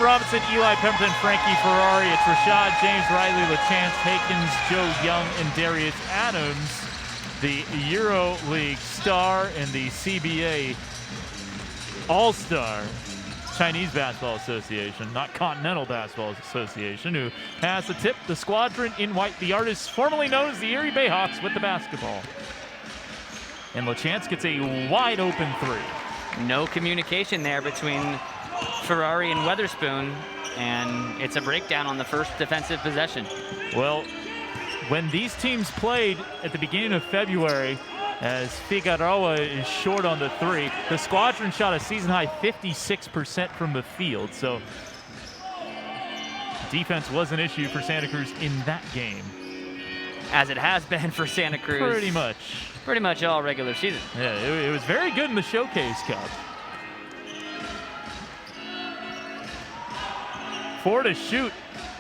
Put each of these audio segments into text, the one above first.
Robinson, Eli Pemberton, Frankie Ferrari. It's Rashad, James, Riley, Lachance, Hakens, Joe Young, and Darius Adams, the EuroLeague star and the CBA All-Star Chinese Basketball Association, not Continental Basketball Association, who has to tip the squadron in white, the artists formerly known as the Erie Bayhawks, with the basketball. And Lachance gets a wide open three. No communication there between Ferrari and Weatherspoon, and it's a breakdown on the first defensive possession. Well, when these teams played at the beginning of February, as Figueroa is short on the three, the squadron shot a season-high 56% from the field. So defense was an issue for Santa Cruz in that game. As it has been for Santa Cruz. Pretty much all regular season. Yeah, it was very good in the Showcase Cup. 4 to shoot.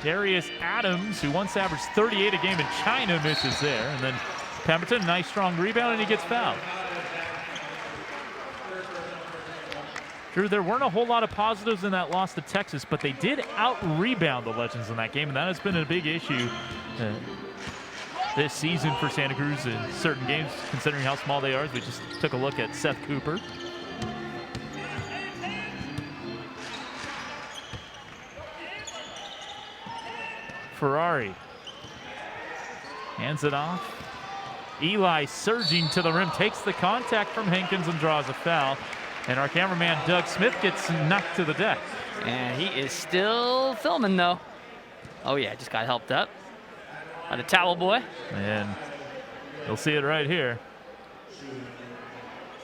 Darius Adams, who once averaged 38 a game in China, misses there. And then Pemberton, nice strong rebound, and he gets fouled. Drew, there weren't a whole lot of positives in that loss to Texas, but they did out-rebound the Legends in that game, and that has been a big issue this season for Santa Cruz in certain games, considering how small they are. As we just took a look at Seth Cooper. Ferrari hands it off. Eli surging to the rim, takes the contact from Hankins and draws a foul. And our cameraman Doug Smith gets knocked to the deck. And he is still filming though. Oh yeah, just got helped up by the towel boy. And you'll see it right here.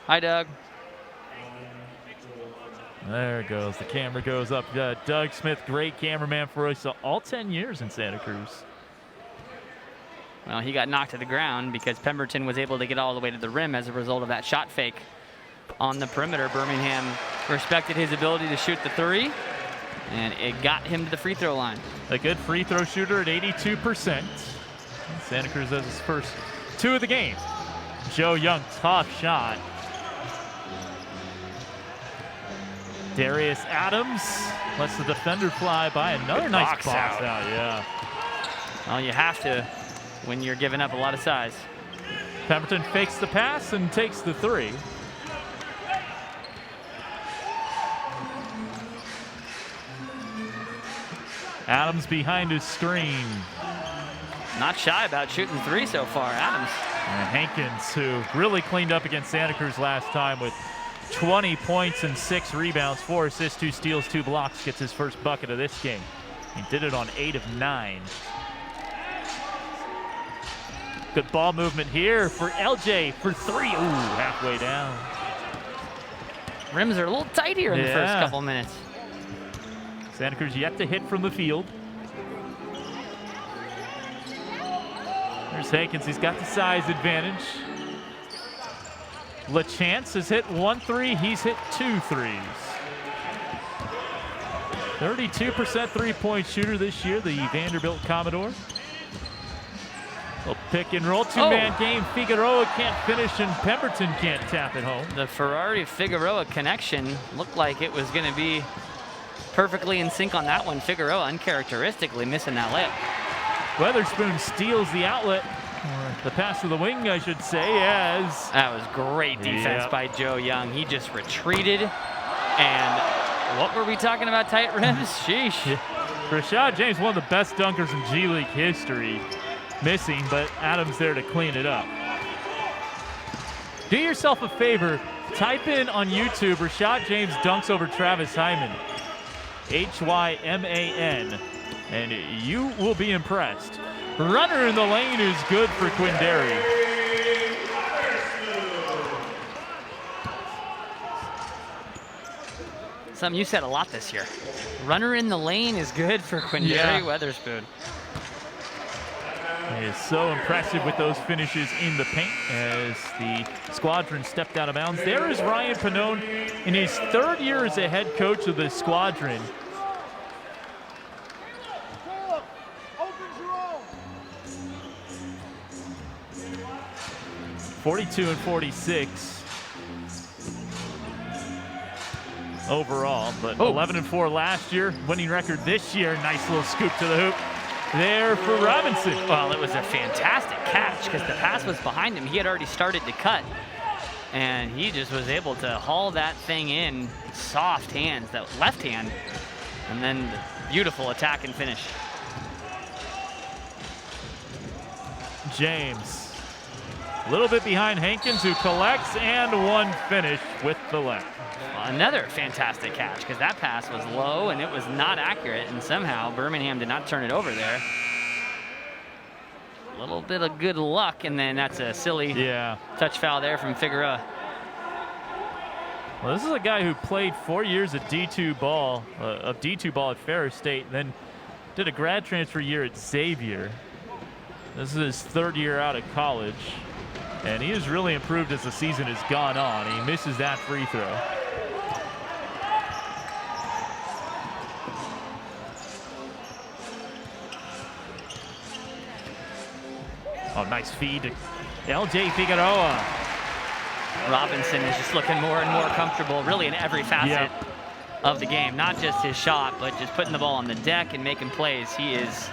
Hi, Doug. There it goes. The camera goes up. Doug Smith, great cameraman for us all 10 years in Santa Cruz. Well, he got knocked to the ground because Pemberton was able to get all the way to the rim as a result of that shot fake on the perimeter. Birmingham respected his ability to shoot the three, and it got him to the free throw line. A good free throw shooter at 82%. Santa Cruz has his first 2 of the game. Joe Young, tough shot. Darius Adams lets the defender fly by. Another nice box out. Yeah. Well, you have to when you're giving up a lot of size. Pemberton fakes the pass and takes the three. Adams behind his screen. Not shy about shooting three so far, Adams. And Hankins, who really cleaned up against Santa Cruz last time with 20 points and 6 rebounds, 4 assists, 2 steals, 2 blocks, gets his first bucket of this game. He did it on 8 of 9. Good ball movement here for LJ for 3. Ooh, halfway down. Rims are a little tight here in the first couple minutes. Santa Cruz yet to hit from the field. There's Hankins. He's got the size advantage. Lachance has hit 1 3. He's hit 2 threes. 32% three-point shooter this year, the Vanderbilt Commodore. Little pick and roll, two-man game. Figueroa can't finish, and Pemberton can't tap it home. The Ferrari-Figueroa connection looked like it was going to be perfectly in sync on that one. Figueroa uncharacteristically missing that layup. Weatherspoon steals the outlet. The pass to the wing, I should say, as... That was great defense by Joe Young. He just retreated, and what were we talking about, tight rims? Sheesh. Yeah. Rashad James, one of the best dunkers in G League history, missing, but Adams there to clean it up. Do yourself a favor, type in on YouTube, Rashad James dunks over Travis Hyman, Hyman, and you will be impressed. Runner in the lane is good for Quindary. Something you said a lot this year. Runner in the lane is good for Quindary Weatherspoon. He is so impressive with those finishes in the paint as the squadron stepped out of bounds. There is Ryan Pannone in his 3rd year as a head coach of the squadron. .42 and 46. overall, but 11-4 last year, winning record this year. Nice little scoop to the hoop there for Robinson. Well, it was a fantastic catch because the pass was behind him. He had already started to cut, and he just was able to haul that thing in, soft hands, that left hand, and then the beautiful attack and finish. James, a little bit behind Hankins, who collects, and one finish with the left. Another fantastic catch because that pass was low and it was not accurate, and somehow Birmingham did not turn it over there. A little bit of good luck, and then that's a silly touch foul there from Figueroa. Well, this is a guy who played 4 years of D2 ball at Ferris State, and then did a grad transfer year at Xavier. This is his third year out of college, and he has really improved as the season has gone on. He misses that free throw. Oh, nice feed to LJ Figueroa. Robinson is just looking more and more comfortable, really in every facet of the game. Not just his shot, but just putting the ball on the deck and making plays. He is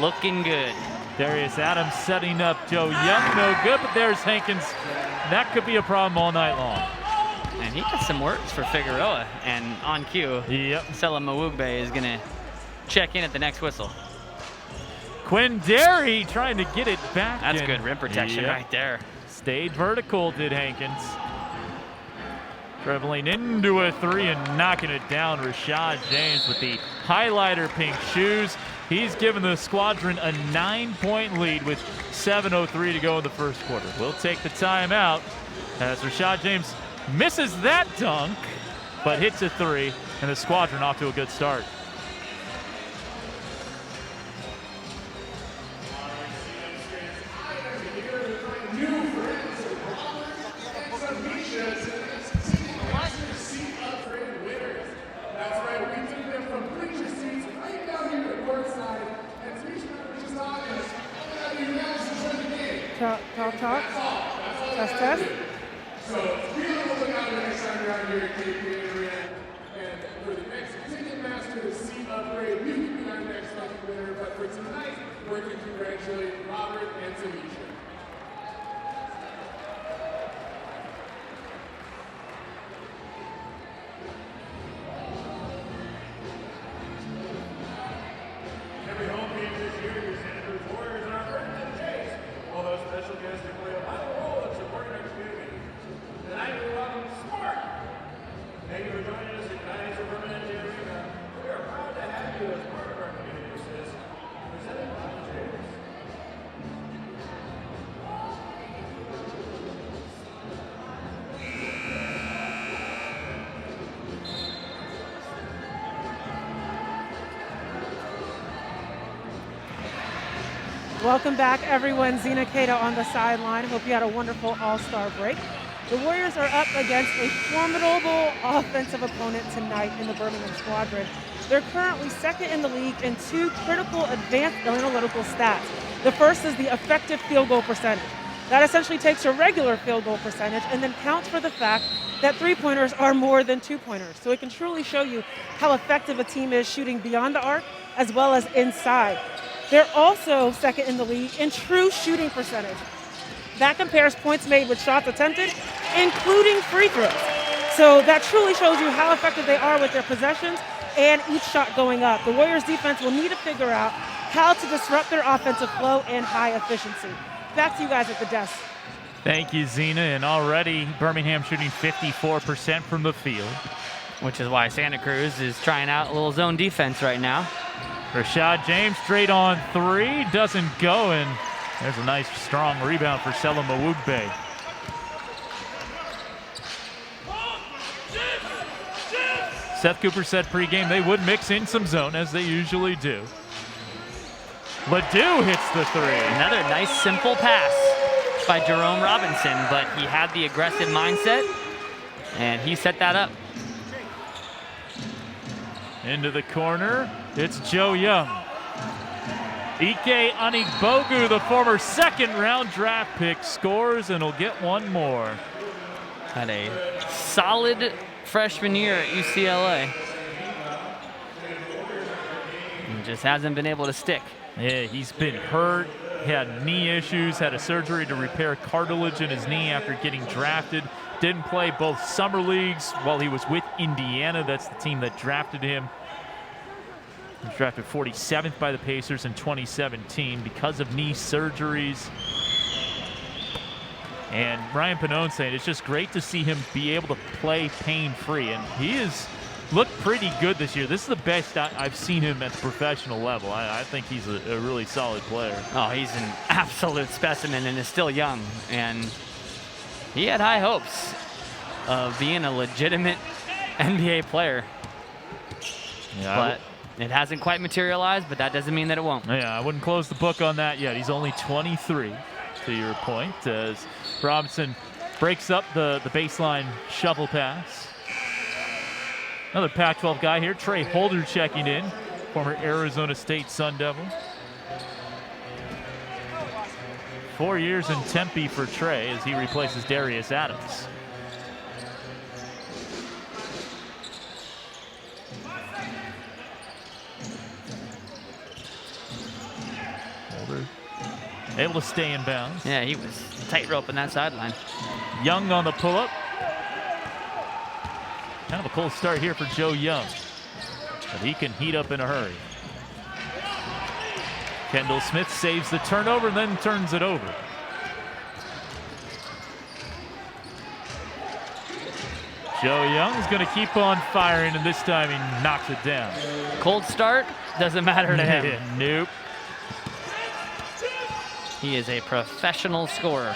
looking good. Darius Adams setting up Joe Young, no good, but there's Hankins. That could be a problem all night long. And he got some words for Figueroa, and on cue, Sela Mawugbe is gonna check in at the next whistle. Quindary trying to get it back. That's good rim protection right there. Stayed vertical, did Hankins. Dribbling into a three and knocking it down. Rashad James with the highlighter pink shoes. He's given the squadron a 9-point lead with 7:03 to go in the first quarter. We'll take the timeout as Rashad James misses that dunk, but hits a three, and the squadron off to a good start. Talk. Test. So we are looking out the next time you're out here at KP area, and for the next Ticketmaster, the seat upgrade, we will be our next lucky winner. But for tonight, we're going to congratulate Robert and Tamisha. Every home game this year, your Santa Cruz Warriors and our Birmingham Jays will host special guests to play a vital role in supporting our community. Tonight we welcome Smart. Thank you for joining us at Guys of Birmingham Jay Arena. We are proud to have you as part of our community, says presented by the Jays. Welcome back, everyone. Zena Keita on the sideline. Hope you had a wonderful All-Star break. The Warriors are up against a formidable offensive opponent tonight in the Birmingham Squadron. They're currently second in the league in two critical advanced analytical stats. The first is the effective field goal percentage. That essentially takes your regular field goal percentage and then counts for the fact that three-pointers are more than two-pointers. So it can truly show you how effective a team is shooting beyond the arc as well as inside. They're also second in the league in true shooting percentage. That compares points made with shots attempted, including free throws. So that truly shows you how effective they are with their possessions and each shot going up. The Warriors defense will need to figure out how to disrupt their offensive flow and high efficiency. Back to you guys at the desk. Thank you, Zena. And already Birmingham shooting 54% from the field. Which is why Santa Cruz is trying out a little zone defense right now. Rashad James straight on three, doesn't go, and there's a nice strong rebound for Sela Mawugbe. Seth Cooper said pregame they would mix in some zone as they usually do. Ledoux hits the three. Another nice simple pass by Jerome Robinson, but he had the aggressive mindset and he set that up. Into the corner, it's Joe Young. Ike Anigbogu, the former second-round draft pick, scores and will get one more. Had a solid freshman year at UCLA. He just hasn't been able to stick. Yeah, he's been hurt, had knee issues, had a surgery to repair cartilage in his knee after getting drafted. Didn't play both summer leagues while he was with Indiana. That's the team that drafted him. He was drafted 47th by the Pacers in 2017 because of knee surgeries. And Ryan Pannone saying it's just great to see him be able to play pain-free. And he has looked pretty good this year. This is the best I've seen him at the professional level. I think he's a really solid player. Oh, he's an absolute specimen and is still young. And he had high hopes of being a legitimate NBA player. Yeah, but it hasn't quite materialized, but that doesn't mean that it won't. Yeah, I wouldn't close the book on that yet. He's only 23, to your point, as Robinson breaks up the baseline shovel pass. Another Pac-12 guy here, Trey Holder checking in, former Arizona State Sun Devil. 4 years in Tempe for Trey as he replaces Darius Adams. Holder able to stay in bounds. Yeah, he was tightrope in that sideline. Young on the pull-up. Kind of a cold start here for Joe Young, but he can heat up in a hurry. Kendall Smith saves the turnover and then turns it over. Joe Young's going to keep on firing, and this time he knocks it down. Cold start, doesn't matter to him. Nope. He is a professional scorer.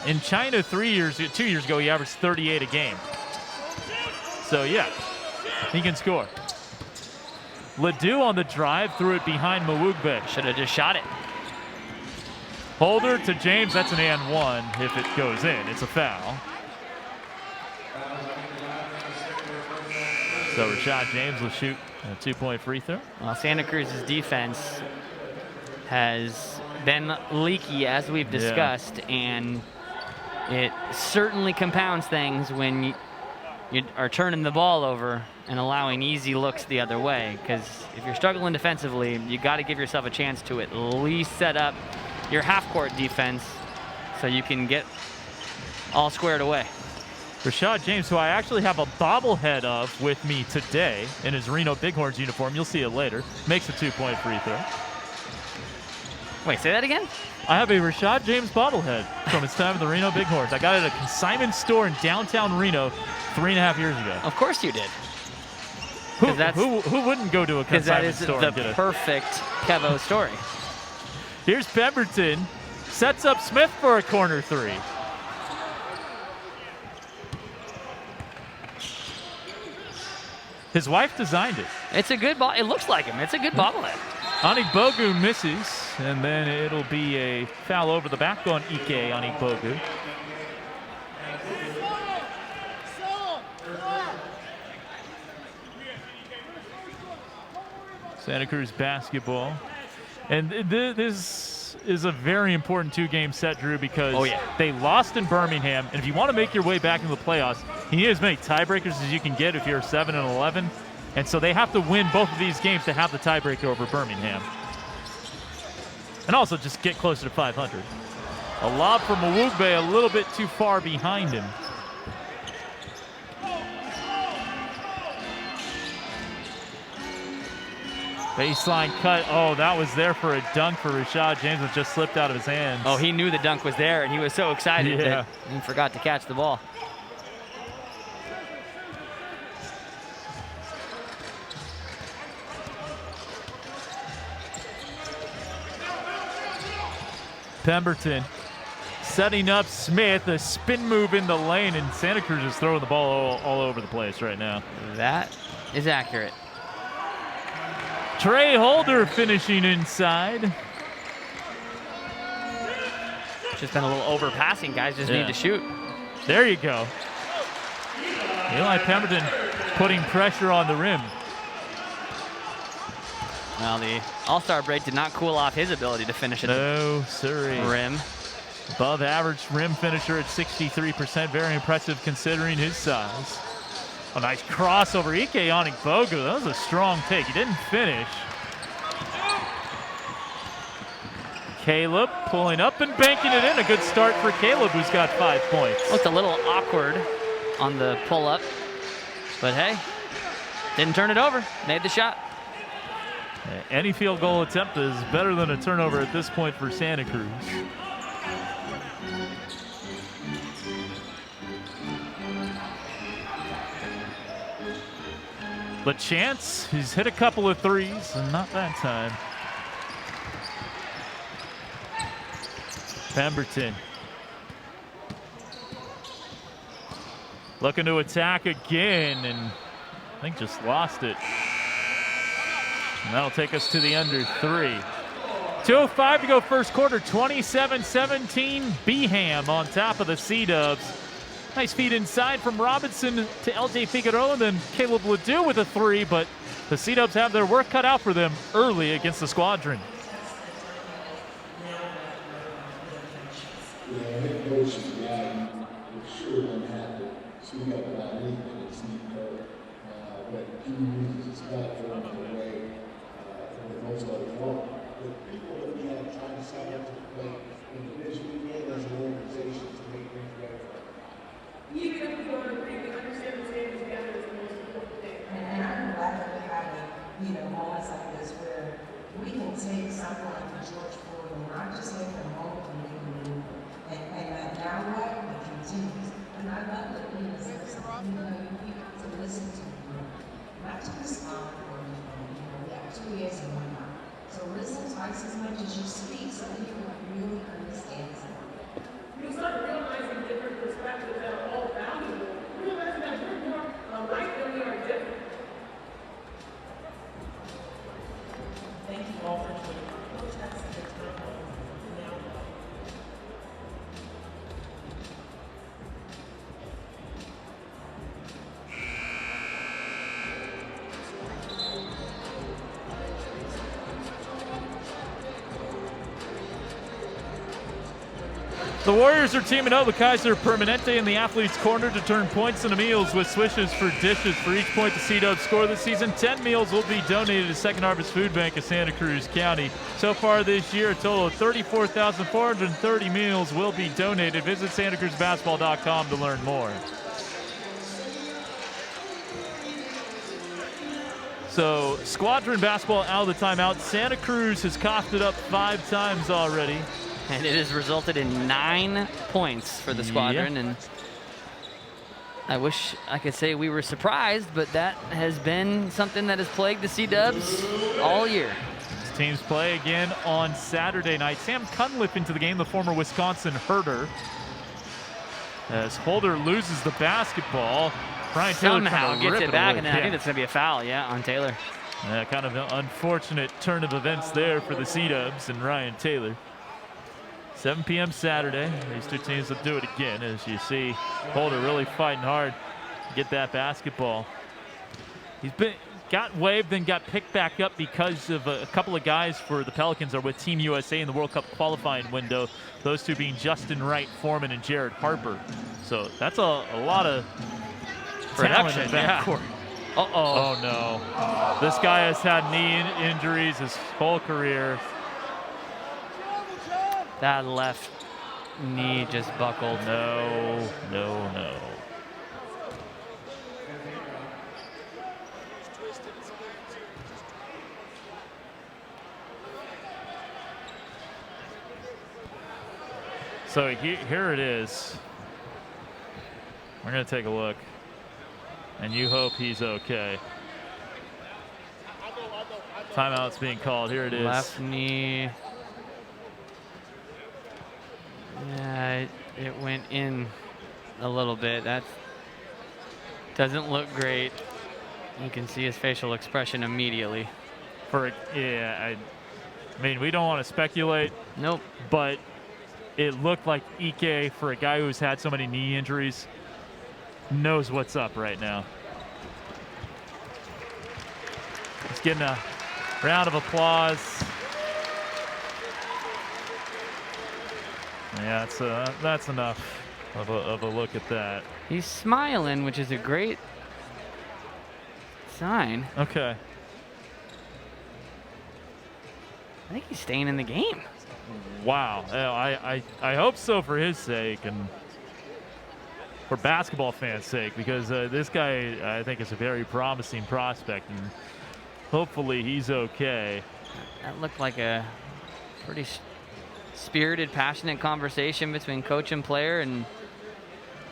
In China 2 years ago, he averaged 38 a game. So yeah, he can score. Ledoux on the drive, threw it behind Mawugbe. Should have just shot it. Holder to James, that's an and one. If it goes in, it's a foul. So Rashad James will shoot a 2-point free throw. Well, Santa Cruz's defense has been leaky, as we've discussed, and it certainly compounds things when you are turning the ball over and allowing easy looks the other way. Because if you're struggling defensively, you got to give yourself a chance to at least set up your half-court defense so you can get all squared away. Rashad James, who I actually have a bobblehead of with me today in his Reno Bighorns uniform, you'll see it later, makes a 2-point free throw. Wait, say that again? I have a Rashad James bobblehead from his time at the Reno Bighorns. I got it at a consignment store in downtown Reno 3.5 years ago. Of course you did. Who wouldn't go to a consignment store? Because that is the perfect Kevo story. Here's Pemberton, sets up Smith for a corner three. His wife designed it. It's a good ball. It looks like him. It's a good bobblehead. Anik Bogu misses, and then it'll be a foul over the back on Ike Anik Bogu. Santa Cruz basketball. And this is a very important two-game set, Drew, because they lost in Birmingham. And if you want to make your way back into the playoffs, you need as many tiebreakers as you can get if you're 7-11. And so they have to win both of these games to have the tiebreaker over Birmingham. And also just get closer to 500. A lob for Mawugbe, a little bit too far behind him. Baseline cut. Oh, that was there for a dunk for Rashad James, which just slipped out of his hands. Oh, he knew the dunk was there, and he was so excited that he forgot to catch the ball. Pemberton setting up Smith, a spin move in the lane, and Santa Cruz is throwing the ball all over the place right now. That is accurate. Trey Holder finishing inside. Just been a little overpassing. Guys just need to shoot. There you go. Eli Pemberton putting pressure on the rim. Well, the All-Star break did not cool off his ability to finish at No, sirree. rim. Above average rim finisher at 63%. Very impressive considering his size. A nice crossover. Ike Onigbogu. That was a strong take. He didn't finish. Caleb pulling up and banking it in. A good start for Caleb, who's got 5 points. Looked a little awkward on the pull-up, but hey, didn't turn it over. Made the shot. Any field goal attempt is better than a turnover at this point for Santa Cruz. Lachance, he's hit a couple of threes, and not that time. Pemberton looking to attack again, and I think just lost it. And that'll take us to the under 3. 2:05 to go first quarter, 27-17. Beham on top of the C-Dubs. Nice feed inside from Robinson to LJ Figueroa, and then Caleb Ledoux with a 3, but the C-Dubs have their work cut out for them early against the Squadron. Yeah, I think coach is glad for sure going to have to speak up about anything that's Steve Kerr. But he uses his platform in a way that most others won't. The people that we have trying to sign up to the plate individually and as an organization to make things better for everybody. Even if we don't agree, we understand the same together is the most important thing. And I'm glad that we have moments like this where we can take something like the George Floyd and not just take a moment and make a move. And now what? It continues. And I love that we listen to listen to you, not to respond or anything. We have 2 years and whatnot. So listen twice as much as you speak so that you can really understand something. You start realizing different perspectives that are all valuable. Realizing that we're more alike than we are different. Thank you all for joining. Coach, that's a good time. Now. The Warriors are teaming up with Kaiser Permanente in the Athletes Corner to turn points into meals with swishes for dishes. For each point the C-Dubs score this season, 10 meals will be donated to Second Harvest Food Bank of Santa Cruz County. So far this year, a total of 34,430 meals will be donated. Visit SantaCruzBasketball.com to learn more. So, Squadron basketball out of the timeout. Santa Cruz has coughed it up 5 times already. And it has resulted in 9 points for the Squadron. Yeah. And I wish I could say we were surprised, but that has been something that has plagued the C-Dubs all year. These teams play again on Saturday night. Sam Cunliffe into the game, the former Wisconsin Herder. As Holder loses the basketball, Brian Taylor Somehow gets it back, away. and then I think that's going to be a foul, on Taylor. Kind of an unfortunate turn of events there for the C-Dubs and Ryan Taylor. 7 p.m. Saturday. These two teams will do it again. As you see, Holder really fighting hard to get that basketball. Got waived, then got picked back up because of a couple of guys for the Pelicans are with Team USA in the World Cup qualifying window. Those two being Justin Wright, Foreman, and Jared Harper. So that's a lot of talent in the backcourt. Oh no. This guy has had knee injuries his whole career. That left knee just buckled. No. So here it is. We're going to take a look. And you hope he's okay. Timeout's being called. Here it is. Left knee. Yeah, it went in a little bit. That doesn't look great. You can see his facial expression immediately. I mean, we don't want to speculate. Nope. But it looked like Ike, for a guy who's had so many knee injuries, knows what's up right now. He's getting a round of applause. Yeah, that's enough of a look at that. He's smiling, which is a great sign. Okay. I think he's staying in the game. Wow. I hope so for his sake and for basketball fans' sake, because this guy, I think, is a very promising prospect, and hopefully he's okay. That looked like a pretty spirited, passionate conversation between coach and player, and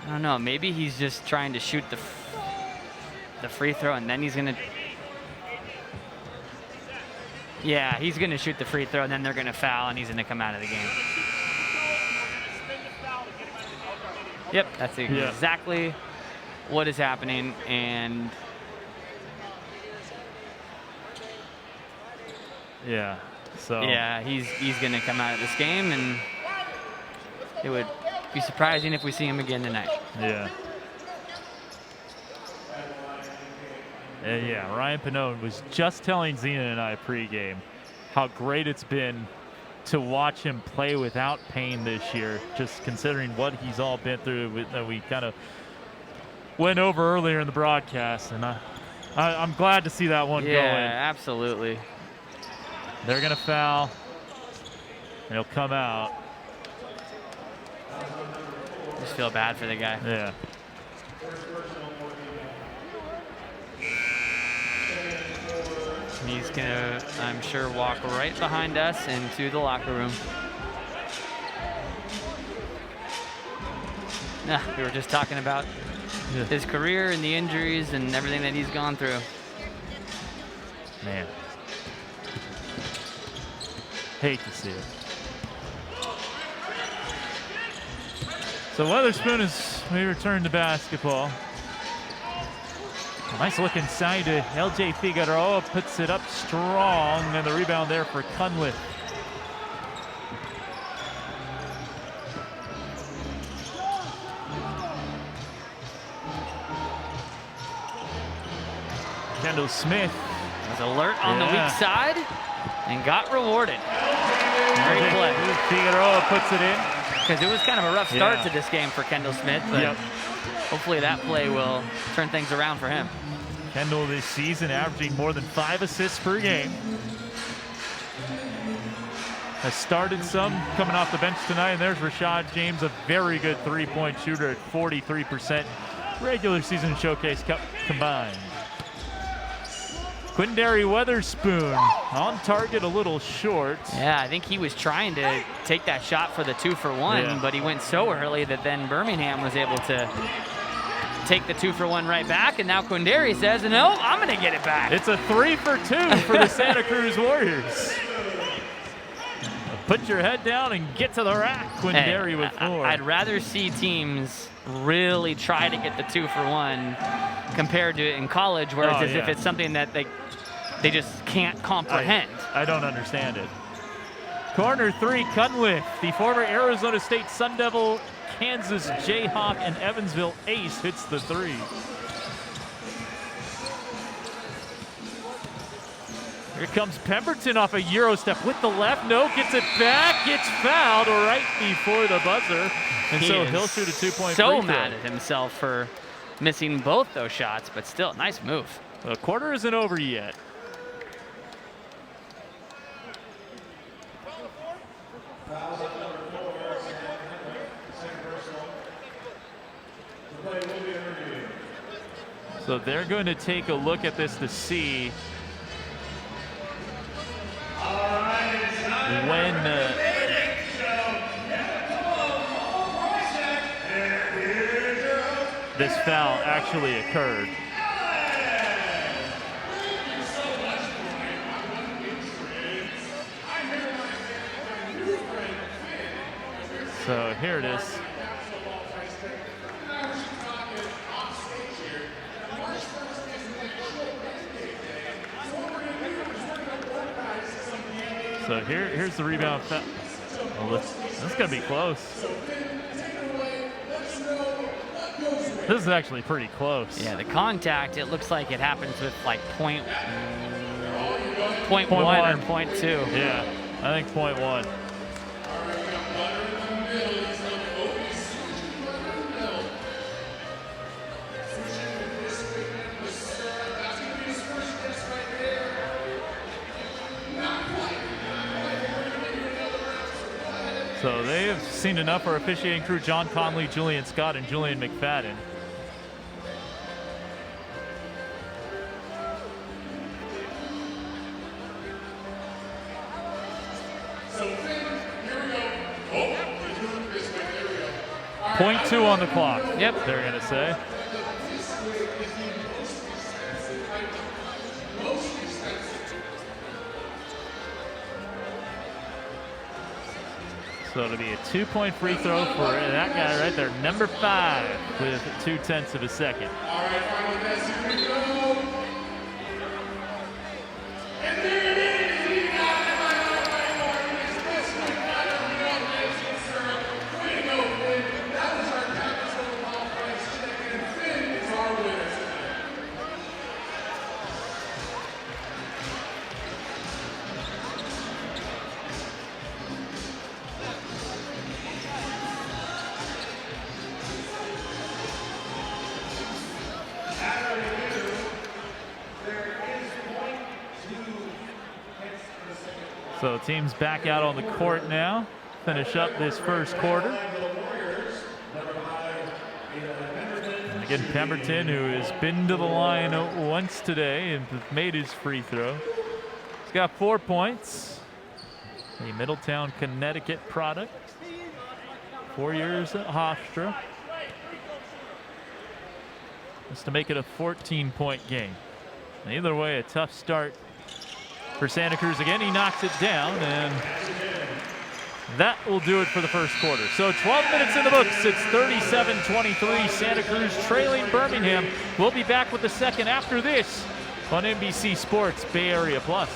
I don't know, maybe he's just trying to shoot the free throw, and then he's going to... Yeah, he's going to shoot the free throw, and then they're going to foul, and he's going to come out of the game. Yep, that's exactly what is happening, and... Yeah, so... Yeah, he's going to come out of this game, and it would be surprising if we see him again tonight. Yeah. Yeah, Ryan Pannone was just telling Zena and I pregame how great it's been to watch him play without pain this year, just considering what he's all been through that we kind of went over earlier in the broadcast. And I'm glad to see that one going. Yeah, absolutely. They're going to foul, and he'll come out. Just feel bad for the guy. Yeah. He's gonna, I'm sure, walk right behind us into the locker room. We were just talking about his career and the injuries and everything that he's gone through. Man. Hate to see it. So Weatherspoon as we return to basketball. A nice look inside to LJ Figueroa, puts it up strong, and the rebound there for Cunliffe. Kendall Smith was alert on the weak side and got rewarded. Great play. Figueroa puts it in. Because it was kind of a rough start to this game for Kendall Smith, but hopefully that play will turn things around for him. Kendall this season averaging more than 5 assists per game. Has started some coming off the bench tonight, and there's Rashad James, a very good three-point shooter at 43%. Regular season Showcase Cup combined. Quindary Weatherspoon on target, a little short. Yeah, I think he was trying to take that shot for the 2-for-1, but he went so early that then Birmingham was able to take the 2-for-1 right back, and now Quindary says, no, I'm going to get it back. It's a 3-for-2 for the Santa Cruz Warriors. Put your head down and get to the rack, Quindary with 4. I'd rather see teams really try to get the 2-for-1 compared to in college, where it's as if it's something that they just can't comprehend. I don't understand it. Corner 3, Cunliffe, the former Arizona State Sun Devil, Kansas Jayhawk, and Evansville ace, hits the 3. Here comes Pemberton off a Euro step with the left. No, gets it back, gets fouled right before the buzzer. And so he'll shoot a 2-point free throw. So mad at himself for missing both those shots, but still, nice move. The quarter isn't over yet. So they're going to take a look at this to see when this foul actually occurred. So here it is. So here's the rebound. Well, this is going to be close. This is actually pretty close. Yeah, the contact, it looks like it happens with like point 1 or 0.2. Yeah, I think 0.1. So they have seen enough. Our officiating crew, John Conley, Julian Scott, and Julian McFadden. .2 on the clock. Yep. They're going to say. So it'll be a 2-point free throw for that guy right there, number 5, with 0.2 of a second. All right, final best, here we go. And there it is. He got it by Norton. It's this one. Got it on the offensive serve. Way to go, Finn. That was our capital ball price. And Finn is our winner tonight. So teams back out on the court now. Finish up this first quarter. And again, Pemberton, who has been to the line once today and made his free throw. He's got 4 points. A Middletown, Connecticut product. 4 years at Hofstra. Just to make it a 14-point game. And either way, a tough start for Santa Cruz. Again, he knocks it down, and that will do it for the first quarter. So 12 minutes in the books. It's 37-23. Santa Cruz trailing Birmingham. We'll be back with the second after this on NBC Sports Bay Area Plus.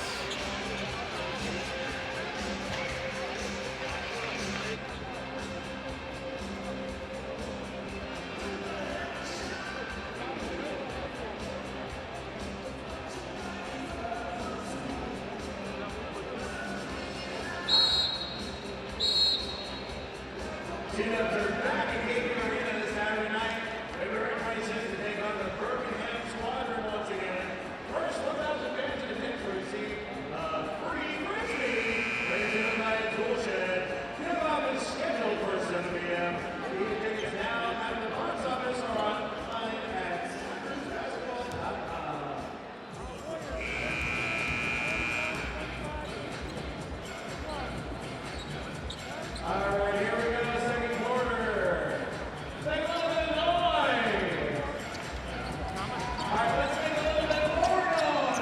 Cleanups are back in Cape Arena this Saturday night. February 26th to take on the Birmingham Squadron once again. First 1,000 fans in attendance will receive a free frisbee. Presented by Toolshed. Tip-off is scheduled for 7 p.m. These tickets now at the box office or online at SantaCruzBasketball.com. All right, here we go. Second quarter. Make a little bit of noise. All right, let's make a little bit more noise.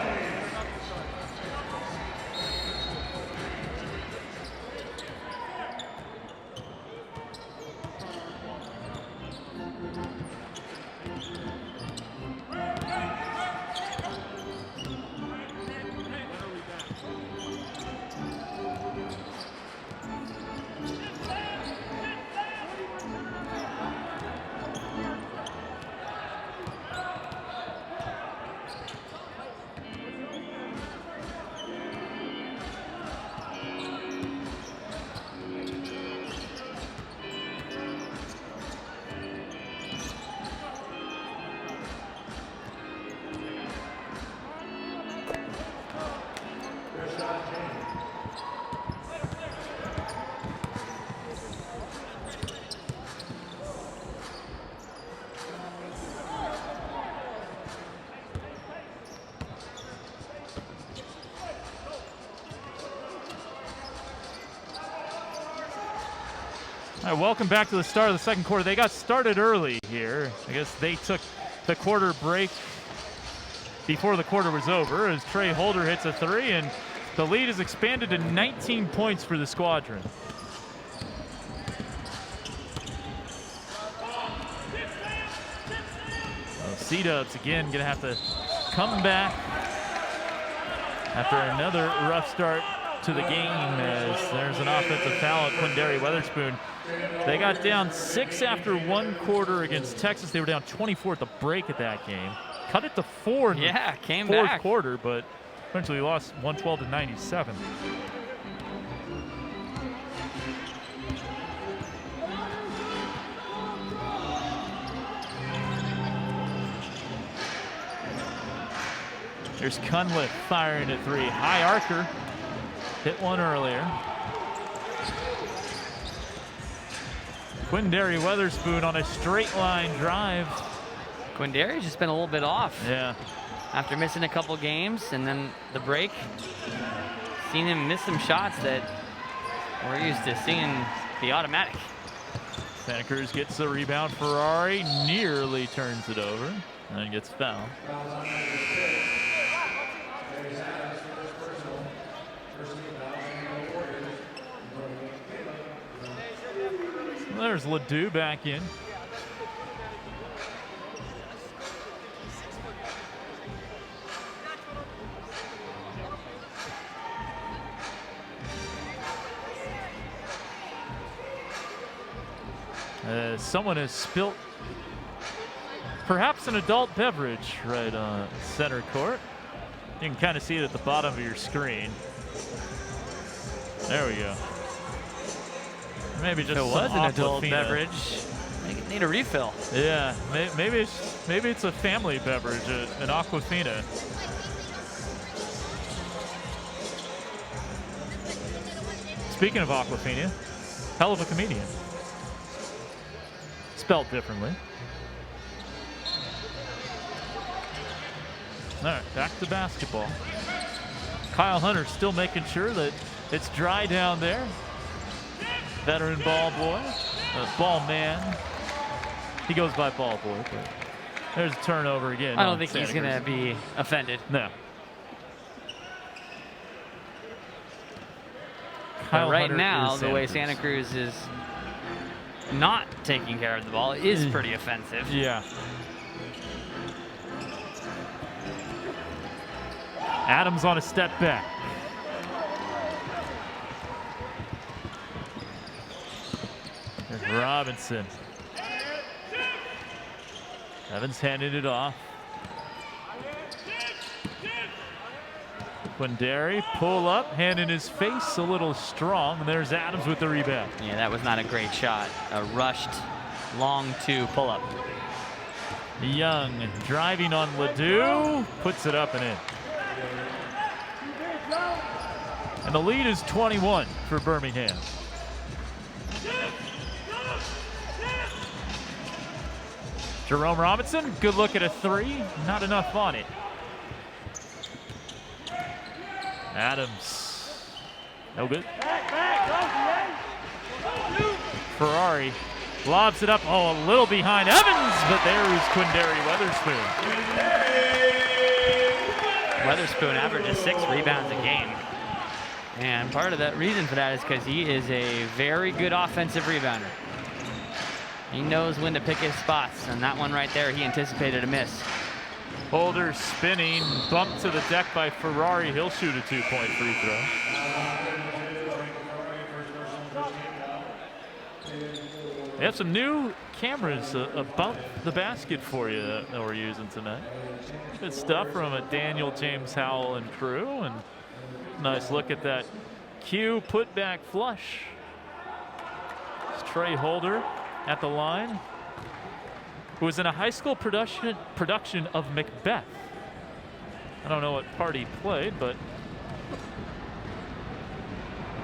All right, welcome back to the start of the second quarter. They got started early here. I guess they took the quarter break before the quarter was over as Trey Holder hits a three, and the lead is expanded to 19 points for the Squadron. C-Dubs again gonna have to come back after another rough start to the game as there's an offensive foul at Quindary Weatherspoon. They got down 6 after one quarter against Texas. They were down 24 at the break at that game. Cut it to 4 in the fourth quarter, but eventually lost 112-97. There's Cunliffe firing at three. High archer. Hit one earlier. Quindary Weatherspoon on a straight line drive. Quindary's just been a little bit off. Yeah. After missing a couple games and then the break, seen him miss some shots that we're used to seeing the automatic. Santa Cruz gets the rebound. Ferrari nearly turns it over and gets fouled. There's Ledoux back in. Someone has spilt perhaps an adult beverage right on center court. You can kind of see it at the bottom of your screen. There we go. Maybe just it was an adult Aquafina. beverage. Need a refill. Yeah, maybe it's a family beverage, an Aquafina. Speaking of Aquafina, hell of a comedian. Spelled differently. All right, back to basketball. Kyle Hunter still making sure that it's dry down there. Veteran ball boy, ball man. He goes by ball boy, but there's a turnover again. I don't think he's going to be offended. No. But right now, the way Santa Cruz is not taking care of the ball is pretty offensive. Yeah. Adams on a step back. There's Robinson. Evans handed it off. Quindary, pull up, hand in his face, a little strong. And there's Adams with the rebound. Yeah, that was not a great shot. A rushed, long two pull-up. Young driving on Ledoux, puts it up and in. And the lead is 21 for Birmingham. Jerome Robinson, good look at a three, not enough on it. Adams, no good. Ferrari lobs it up, a little behind Evans, but there's Quindary Weatherspoon. Weatherspoon averages 6 rebounds a game. And part of that reason for that is because he is a very good offensive rebounder. He knows when to pick his spots, and that one right there, he anticipated a miss. Holder spinning, bumped to the deck by Ferrari. He'll shoot a 2-point free throw. They have some new cameras about the basket for you that we're using tonight. Good stuff from Daniel, James Howell, and crew. And nice look at that Q putback flush. It's Trey Holder at the line, who was in a high school production of Macbeth. I don't know what part he played, but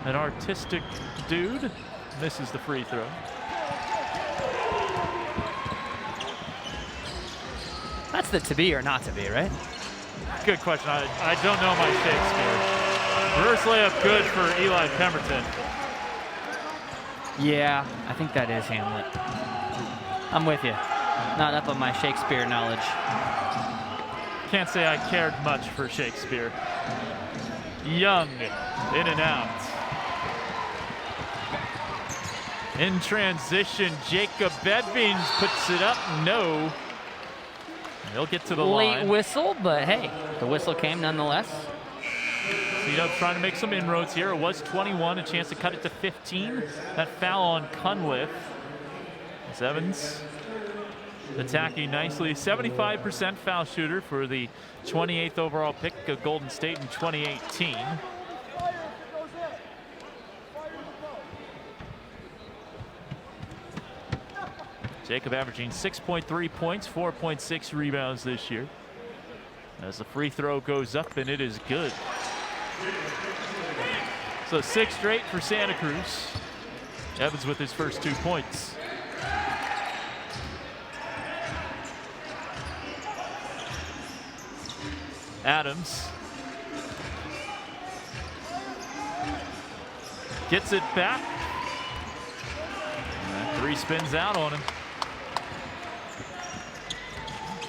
an artistic dude. Misses the free throw. That's the to be or not to be, right? Good question. I don't know my Shakespeare. Reverse layup good for Eli Pemberton. Yeah, I think that is Hamlet. I'm with you. Not up on my Shakespeare knowledge. Can't say I cared much for Shakespeare. Young, in and out. In transition, Jacob Bedvines puts it up. No. He'll get to the line. Late whistle, but hey, the whistle came nonetheless. C-Dub trying to make some inroads here. It was 21, a chance to cut it to 15. That foul on Cunliffe. As Evans attacking nicely. 75% foul shooter for the 28th overall pick of Golden State in 2018. Jacob averaging 6.3 points, 4.6 rebounds this year. As the free throw goes up, and it is good. So 6 straight for Santa Cruz. Evans with his first 2 points. Adams gets it back. And that three spins out on him.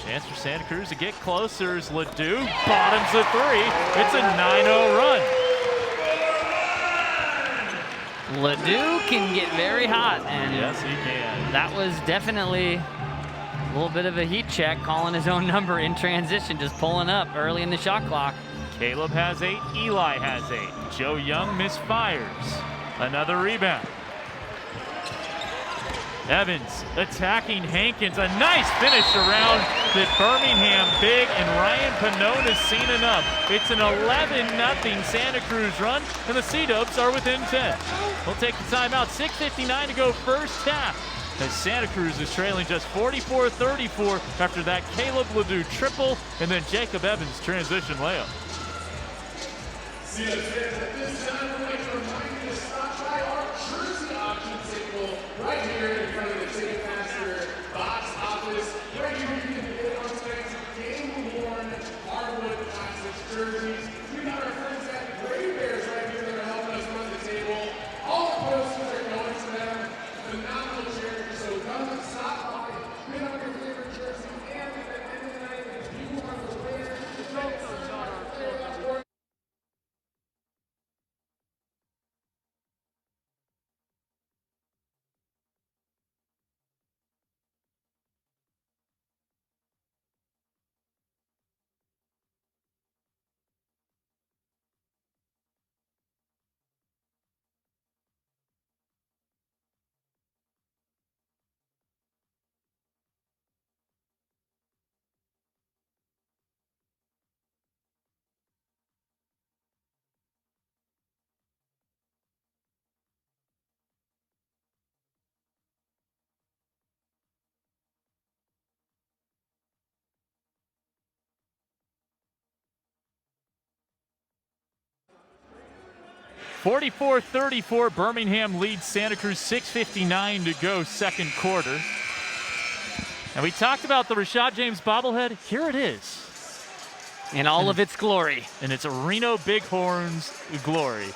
Chance for Santa Cruz to get closer as Ledoux bottoms the three. It's a 9-0 run. Ledoux can get very hot, and yes, he can. That was definitely a little bit of a heat check, calling his own number in transition, just pulling up early in the shot clock. Caleb has 8, Eli has 8. Joe Young misfires. Another rebound. Evans attacking Hankins. A nice finish around the Birmingham big, and Ryan Panona's seen enough. It's an 11-0 Santa Cruz run, and the Sea-Dubs are within 10. We'll take the timeout. 6:59 to go first half, as Santa Cruz is trailing just 44-34 after that Caleb Ledoux triple and then Jacob Evans transition layup. Sea-Dubs fans, at this time, we'd like to remind you to stop by our jersey auction table right here in front of the Ticketmaster box office. Right here you can get on tonight's game-worn hardwood classics jerseys. We got our friends at Gray Bears right here that are helping us run the table. All the posters are going to them. Phenomenal charity. So come and stop by, pick up your favorite jersey, and at the end of the night, if you are the winner, the tickets are for 44-34, Birmingham leads Santa Cruz. 6:59 to go, second quarter. And we talked about the Rashad James bobblehead. Here it is. In all of its glory. And it's a Reno Bighorns glory.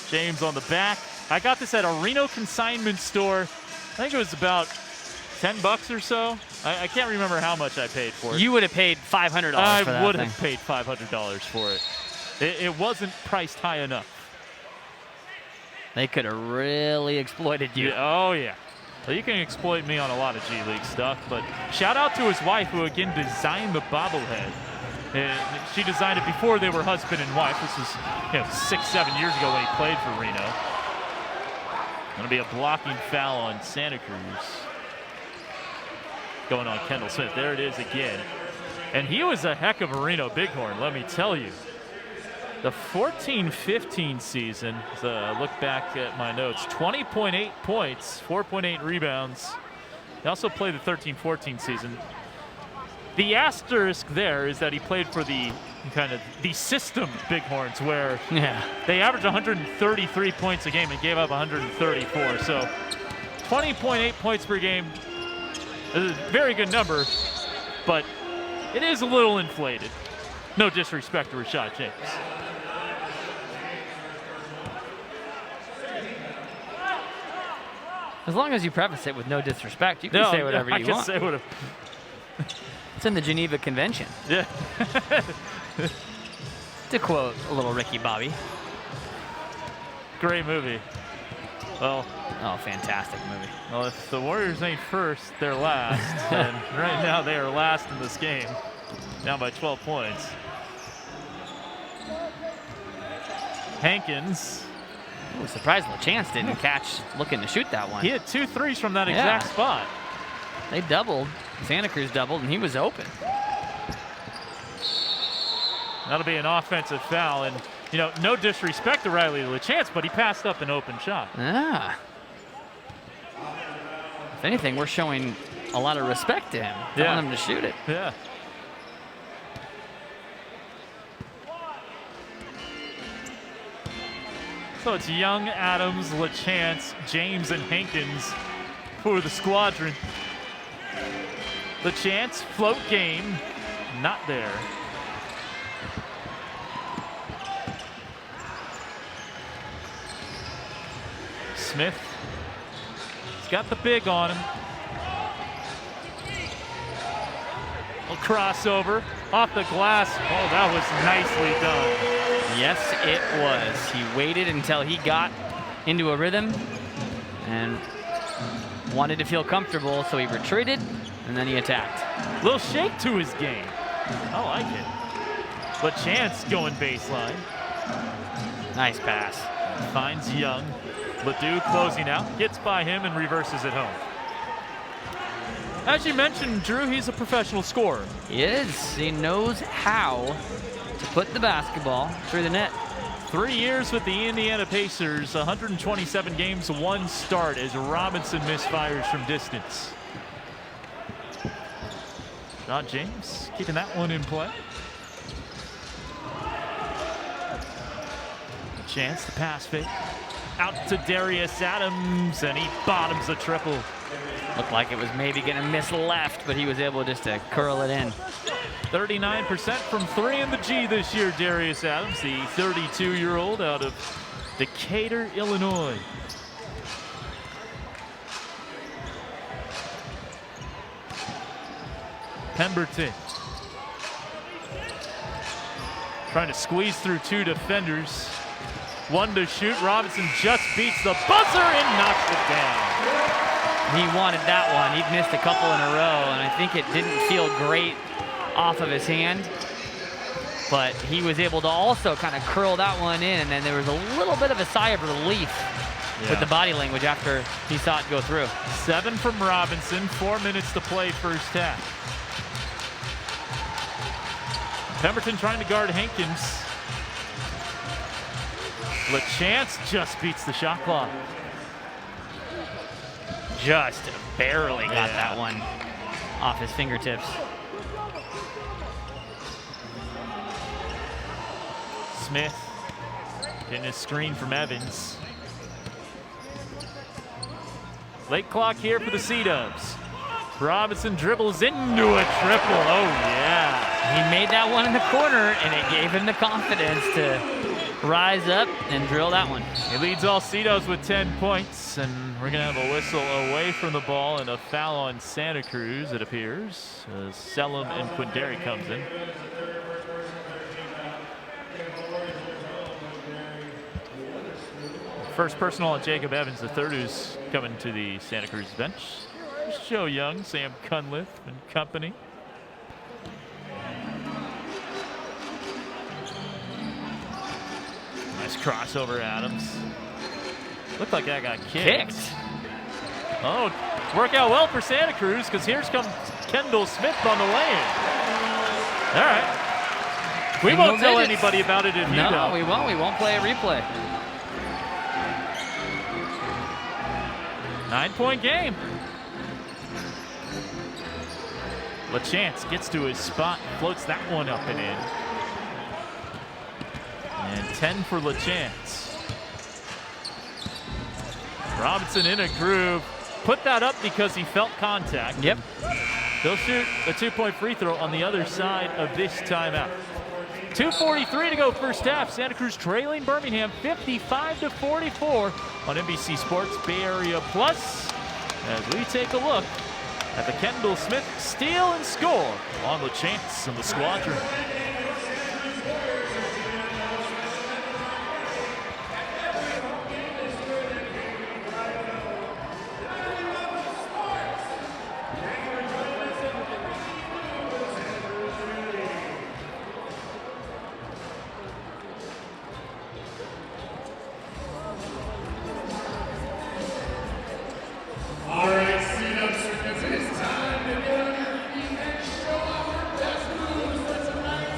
James on the back. I got this at a Reno consignment store. I think it was about $10 or so. I can't remember how much I paid for it. You would have paid $500 for that I would thing. have paid $500 for it. It wasn't priced high enough. They could have really exploited you. Oh, yeah. Well, you can exploit me on a lot of G League stuff, but shout out to his wife, who again designed the bobblehead. And she designed it before they were husband and wife. This was 6-7 years ago when he played for Reno. Going to be a blocking foul on Santa Cruz. Going on Kendall Smith. There it is again. And he was a heck of a Reno Bighorn, let me tell you. The 14-15 season, look back at my notes, 20.8 points, 4.8 rebounds. He also played the 13-14 season. The asterisk there is that he played for the system Bighorns, where they averaged 133 points a game and gave up 134. So 20.8 points per game is a very good number, but it is a little inflated. No disrespect to Rashad James. As long as you preface it with no disrespect, you can say whatever you want. I can say whatever. It's in the Geneva Convention. Yeah. To quote a little Ricky Bobby. Great movie. Well. Oh, fantastic movie. Well, if the Warriors ain't first, they're last. And right now they are last in this game. Down by 12 points. Hankins. Ooh, surprised Lachance didn't catch looking to shoot that one. He had 2 threes from that exact spot. They doubled. Santa Cruz doubled, and he was open. That'll be an offensive foul. And, no disrespect to Riley Lachance, but he passed up an open shot. Ah. If anything, we're showing a lot of respect to him. Telling him to shoot it. Yeah. So it's Young, Adams, Lachance, James, and Hankins for the squadron. Lachance, float game, not there. Smith, he's got the big on him. Little crossover off the glass. Oh, that was nicely done. Yes, it was. He waited until he got into a rhythm and wanted to feel comfortable, so he retreated and then he attacked. Little shake to his game. I like it. Lachance going baseline. Nice pass. Finds Young. Ledoux closing out, gets by him and reverses it home. As you mentioned, Drew, he's a professional scorer. He is. He knows how to put the basketball through the net. 3 years with the Indiana Pacers, 127 games, 1 start as Robinson misfires from distance. Rod James keeping that one in play. Chance to pass fake. Out to Darius Adams, and he bottoms the triple. Looked like it was maybe going to miss left, but he was able just to curl it in. 39% from 3 in the G this year, Darius Adams, the 32-year-old out of Decatur, Illinois. Pemberton trying to squeeze through 2 defenders. 1 to shoot. Robinson just beats the buzzer and knocks it down. He wanted that one. He'd missed a couple in a row, and I think it didn't feel great off of his hand. But he was able to also kind of curl that one in, and then there was a little bit of a sigh of relief with the body language after he saw it go through. 7 from Robinson, 4 minutes to play first half. Pemberton trying to guard Hankins. Lachance just beats the shot clock. Just barely got that one off his fingertips. Smith getting a screen from Evans. Late clock here for the Sea-Dubs. Robinson dribbles into a triple. Oh, yeah. He made that one in the corner, and it gave him the confidence to rise up and drill that one. He leads all Sea-Dubs with 10 points, and we're going to have a whistle away from the ball and a foul on Santa Cruz, it appears. Selim and Quindary comes in. First personal on Jacob Evans, the third who's coming to the Santa Cruz bench. There's Joe Young, Sam Cunliffe and company. Nice crossover, Adams. Looked like that got kicked. Oh, work out well for Santa Cruz, because here's comes Kendall Smith on the lane. All right. We won't tell anybody about it if you don't. No, we won't. We won't play a replay. 9-point game. Lachance gets to his spot, floats that one up and in. And 10 for Lachance. Robinson in a groove. Put that up because he felt contact. Yep. He'll shoot a 2-point free throw on the other side of this timeout. 2:43 to go first half. Santa Cruz trailing Birmingham 55-44 on NBC Sports Bay Area Plus. As we take a look at the Kendall Smith steal and score on Lachance and the squadron. All right, Sea-Dub circuits, it is time to get on your feet and show off your best moves for tonight's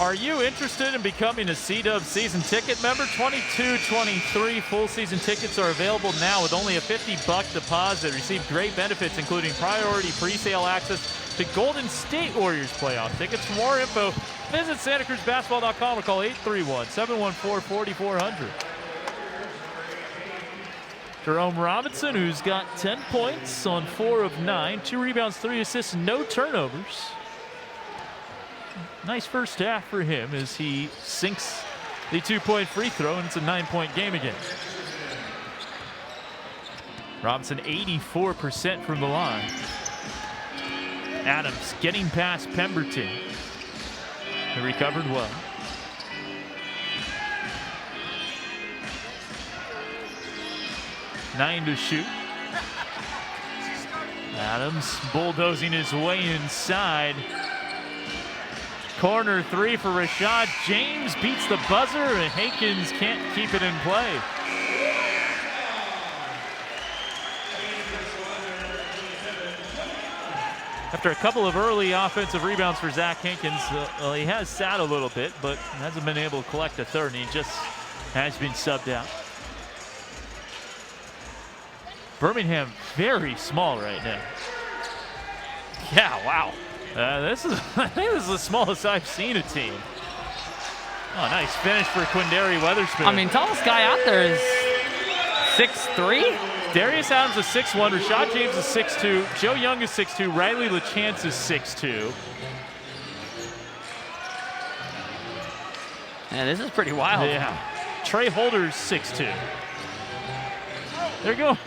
Are you interested in becoming a C-Dub season ticket member? 22-23 full season tickets are available now with only a $50 deposit. Receive great benefits including priority pre-sale access to Golden State Warriors playoff tickets. For more info, visit SantaCruzBasketball.com or call 831-714-4400. Jerome Robinson, who's got 10 points on 4 of 9, 2 rebounds, 3 assists, no turnovers. Nice first half for him as he sinks the 2-point free throw, and it's a 9-point game again. Robinson 84% from the line. Adams getting past Pemberton. He recovered well. Nine to shoot. Adams bulldozing his way inside. Corner three for Rashad. James beats the buzzer, and Hankins can't keep it in play. After a couple of early offensive rebounds for Zach Hankins, well, he has sat a little bit, but hasn't been able to collect a third, and he just has been subbed out. Birmingham very small right now. Yeah, wow. I think this is the smallest I've seen a team. Oh, nice finish for Quindary Weatherspoon. I mean, tallest guy out there is 6'3". Darius Adams is 6'1", Rashad James is 6'2", Joe Young is 6'2", Riley Lachance is 6'2". Yeah, this is pretty wild. Yeah. Trey Holder's 6'2". They're going.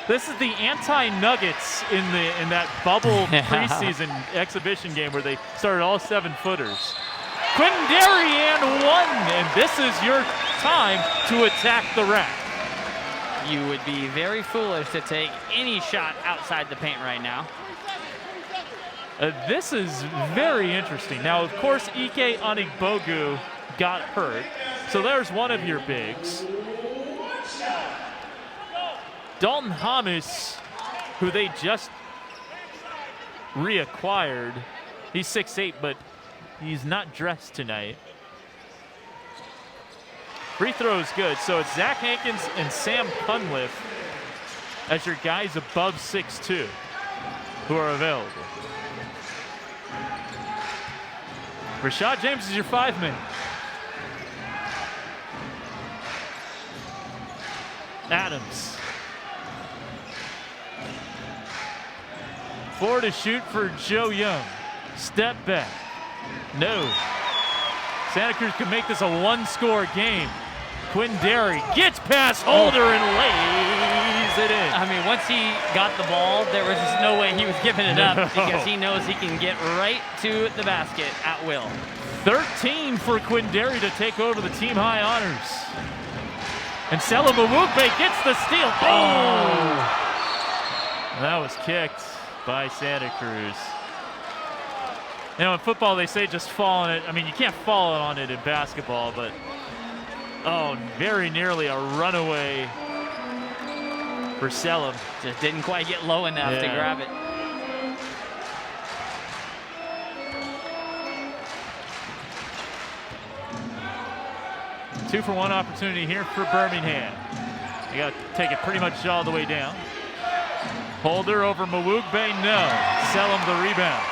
This is the anti-Nuggets in that bubble preseason exhibition game where they started all 7-footers. Quindary and 1, and this is your time to attack the rack. You would be very foolish to take any shot outside the paint right now. This is very interesting. Now, of course, Ike Anigbogu got hurt, so there's one of your bigs. Dalton Hamas, who they just reacquired, he's 6'8", but he's not dressed tonight. Free throw is good, so it's Zach Hankins and Sam Cunliffe as your guys above 6'2" who are available. Rashad James is your 5-man. Adams. 4 to shoot for Joe Young. Step back. No. Santa Cruz can make this a 1-score game. Quindary gets past Holder and lays it in. I mean, once he got the ball, there was just no way he was giving it up because he knows he can get right to the basket at will. 13 for Quindary to take over the team-high honors. And Selim Awugbe gets the steal. Oh! That was kicked by Santa Cruz. You know, in football, they say just fall on it. I mean, you can't fall on it in basketball, but very nearly a runaway for Selim. Just didn't quite get low enough to grab it. Two-for-one opportunity here for Birmingham. They got to take it pretty much all the way down. Holder over Mawugbe, no. Selim the rebound.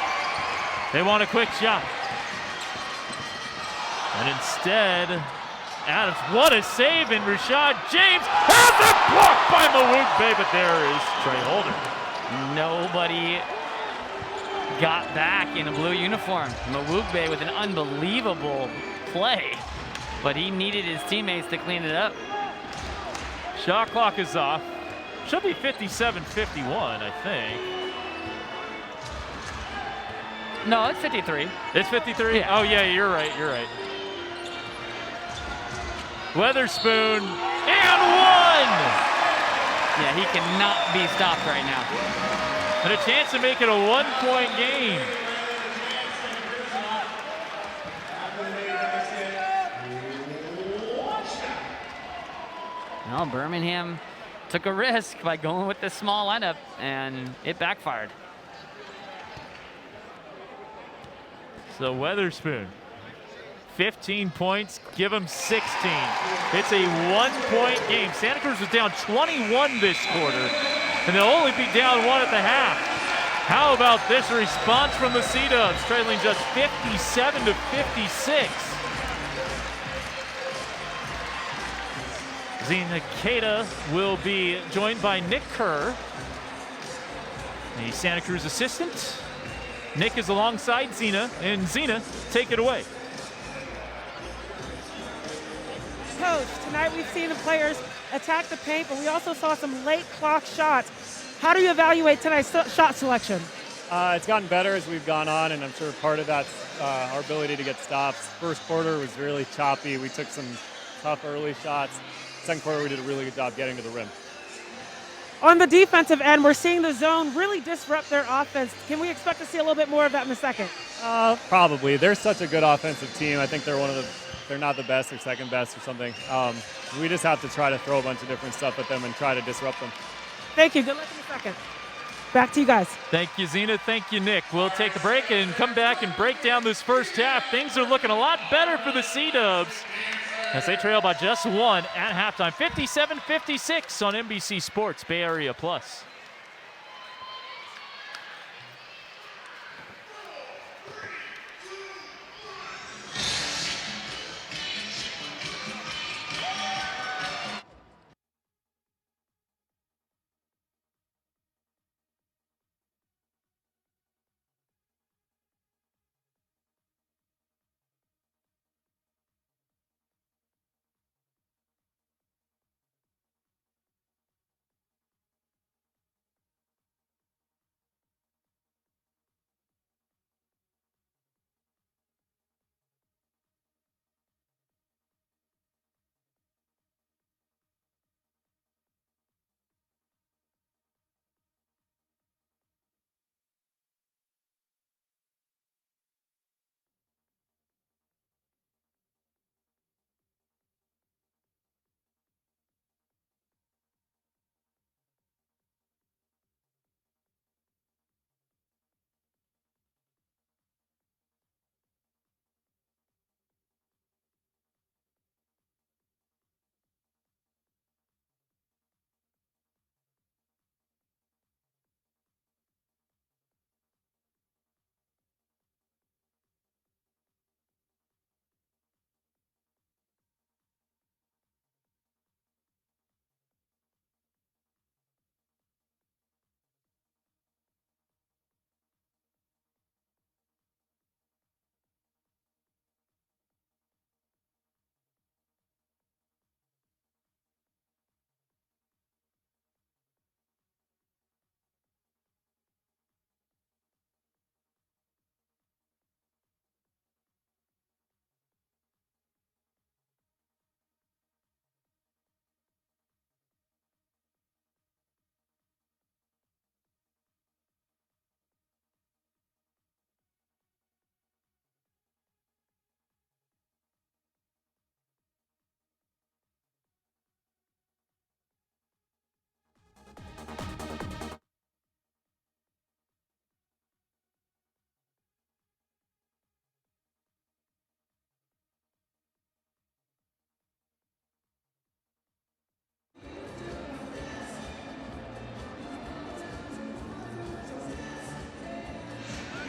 They want a quick shot. And instead, Adams, what a save, and Rashad James has it blocked by Mawugbe, but there is Trey Holder. Nobody got back in a blue uniform. Mawugbe with an unbelievable play, but he needed his teammates to clean it up. Shot clock is off. Should be 57-51, I think. No, it's 53. It's 53? Yeah. Oh, yeah, you're right. Weatherspoon, and 1! Yeah, he cannot be stopped right now. And a chance to make it a 1-point game. No, Birmingham took a risk by going with this small lineup, and it backfired. So Weatherspoon 15 points, give them 16. It's a 1-point game. Santa Cruz was down 21 this quarter, and they'll only be down 1 at the half. How about this response from the C-Dubs, trailing just 57 to 56. Zena Keita will be joined by Nick Kerr, the Santa Cruz assistant. Nick is alongside Zena, and Zena, take it away. Coach, tonight we've seen the players attack the paint, but we also saw some late clock shots. How do you evaluate tonight's shot selection? It's gotten better as we've gone on, and I'm sure part of that's our ability to get stops. First quarter was really choppy. We took some tough early shots. Second quarter, we did a really good job getting to the rim. On the defensive end, we're seeing the zone really disrupt their offense. Can we expect to see a little bit more of that in the second? Probably. They're such a good offensive team. I think they're not the best or second best or something. We just have to try to throw a bunch of different stuff at them and try to disrupt them. Thank you. Good luck in the second. Back to you guys. Thank you, Zena. Thank you, Nick. We'll take a break and come back and break down this first half. Things are looking a lot better for the C-Dubs as they trail by just 1 at halftime. 57-56 on NBC Sports Bay Area Plus.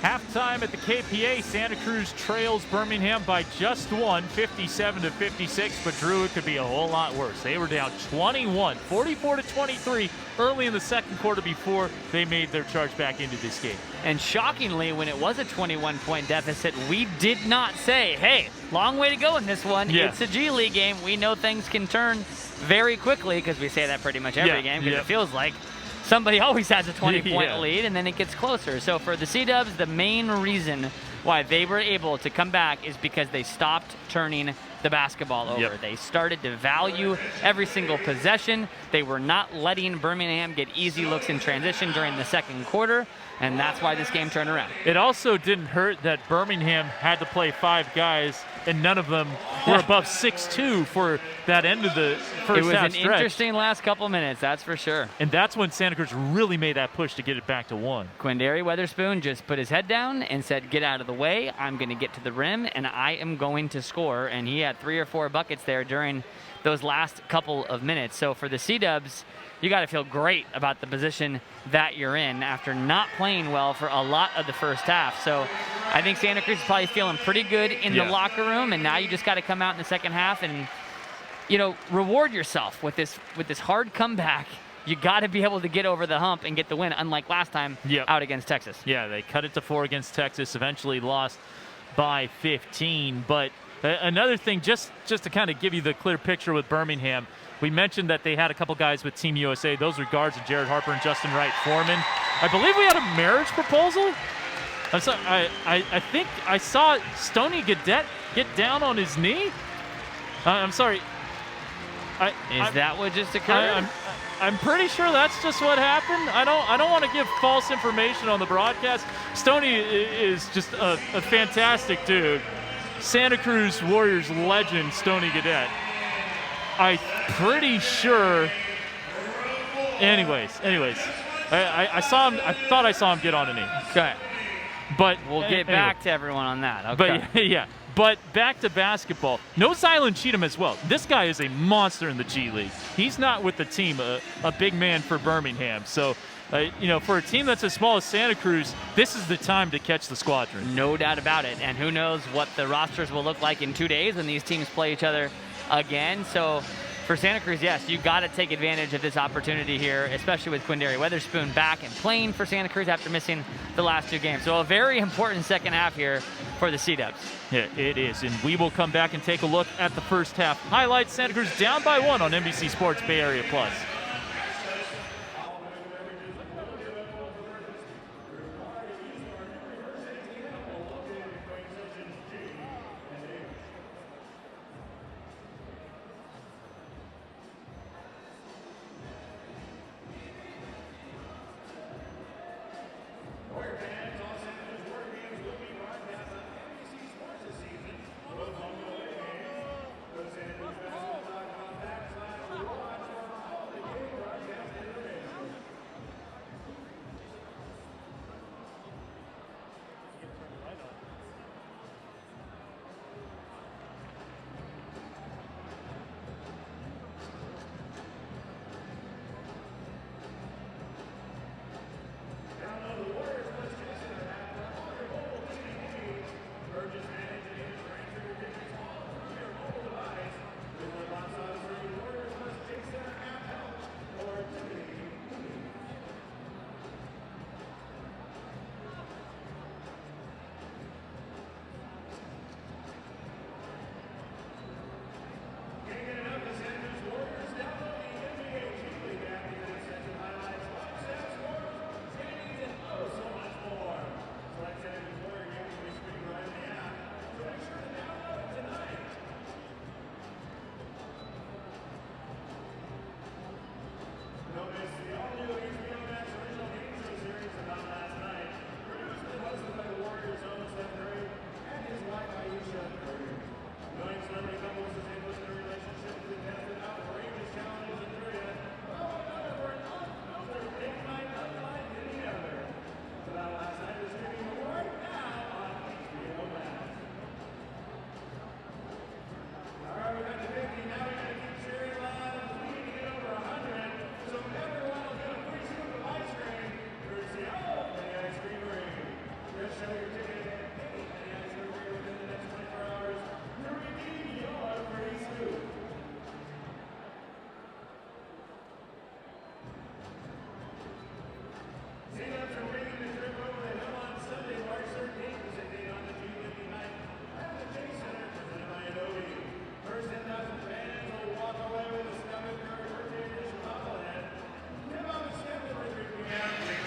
Halftime at the KPA, Santa Cruz trails Birmingham by just 1, 57-56, but Drew, it could be a whole lot worse. They were down 21, 44-23 early in the second quarter before they made their charge back into this game. And shockingly, when it was a 21-point deficit, we did not say, hey, long way to go in this one. Yeah. It's a G League game. We know things can turn very quickly, because we say that pretty much every game, because it feels like somebody always has a 20-point lead, and then it gets closer. So for the C-Dubs, the main reason why they were able to come back is because they stopped turning the basketball over. They started to value every single possession. They were not letting Birmingham get easy looks in transition during the second quarter, and that's why this game turned around. It also didn't hurt that Birmingham had to play 5 guys and none of them were above 6-2 for that end of the first half It was an stretch. interesting last couple minutes, that's for sure. And that's when Santa Cruz really made that push to get it back to 1. Quindary Weatherspoon just put his head down and said, get out of the way. I'm going to get to the rim, and I am going to score. And he had 3 or 4 buckets there during those last couple of minutes. So for the C-Dubs, you got to feel great about the position that you're in after not playing well for a lot of the first half. So I think Santa Cruz is probably feeling pretty good in the locker room, and now you just got to come out in the second half and, you know, reward yourself with this hard comeback. You got to be able to get over the hump and get the win, unlike last time out against Texas. Yeah, they cut it to 4 against Texas, eventually lost by 15. But another thing, just to kind of give you the clear picture with Birmingham, we mentioned that they had a couple guys with Team USA. Those were guards of Jared Harper and Justin Wright Foreman. I believe we had a marriage proposal. I think I saw Stoney Gadet get down on his knee. I'm sorry. Is that what just occurred? I'm pretty sure that's just what happened. I don't want to give false information on the broadcast. Stoney is just a fantastic dude. Santa Cruz Warriors legend, Stoney Gadet. I'm pretty sure. Anyways, I saw him. I thought I saw him get on a knee. Okay. But we'll get back to everyone on that. Okay. But yeah. But back to basketball. No Zylan Cheatham as well. This guy is a monster in the G League. He's not with the team, a big man for Birmingham. So, you know, for a team that's as small as Santa Cruz, this is the time to catch the squadron. No doubt about it. And who knows what the rosters will look like in 2 days when these teams play each other again. So for Santa Cruz, yes, you got to take advantage of this opportunity here, especially with Quindary Weatherspoon back and playing for Santa Cruz after missing the last 2 games. So a very important second half here for the C-Dubs. Yeah, it is. And we will come back and take a look at the first half highlights. Santa Cruz down by 1 on NBC Sports Bay Area Plus.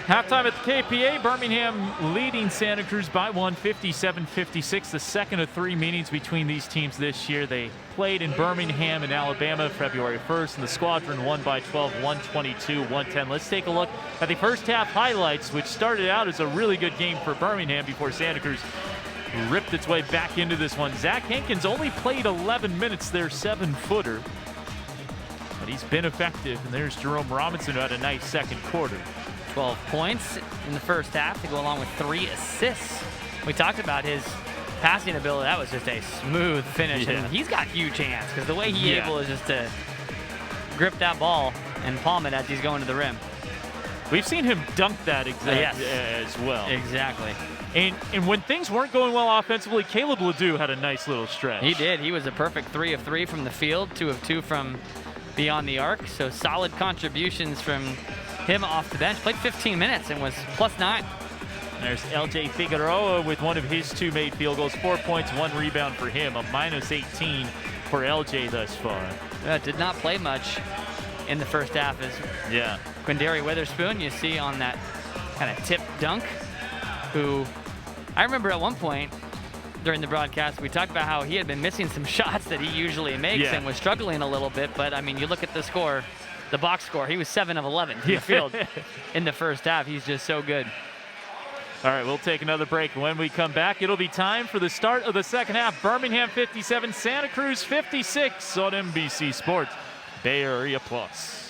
Halftime at the KPA, Birmingham leading Santa Cruz by 1, 57-56. The second of 3 meetings between these teams this year. They played in Birmingham and Alabama February 1st, and the squadron won by 12, 122-110. Let's take a look at the first half highlights, which started out as a really good game for Birmingham before Santa Cruz ripped its way back into this one. Zach Hankins only played 11 minutes there, 7-footer. But he's been effective. And there's Jerome Robinson, who had a nice second quarter. 12 points in the first half to go along with 3 assists. We talked about his passing ability. That was just a smooth finish. Yeah. And he's got huge hands because the way he's able is just to grip that ball and palm it as he's going to the rim. We've seen him dunk that as well. Exactly. And when things weren't going well offensively, Caleb Ledoux had a nice little stretch. He did. He was a perfect 3 of 3 from the field, 2 of 2 from beyond the arc. So solid contributions from him off the bench. Played 15 minutes and was +9. There's LJ Figueroa with one of his 2 made field goals, 4 points, 1 rebound for him, a -18 for LJ thus far. Did not play much in the first half as Quindary Witherspoon, you see on that kind of tip dunk, who I remember at one point during the broadcast, we talked about how he had been missing some shots that he usually makes and was struggling a little bit. But I mean, you look at the score, the box score, he was 7 of 11 from the field in the first half. He's just so good. All right, we'll take another break. When we come back, it'll be time for the start of the second half. Birmingham 57, Santa Cruz 56 on NBC Sports, Bay Area Plus.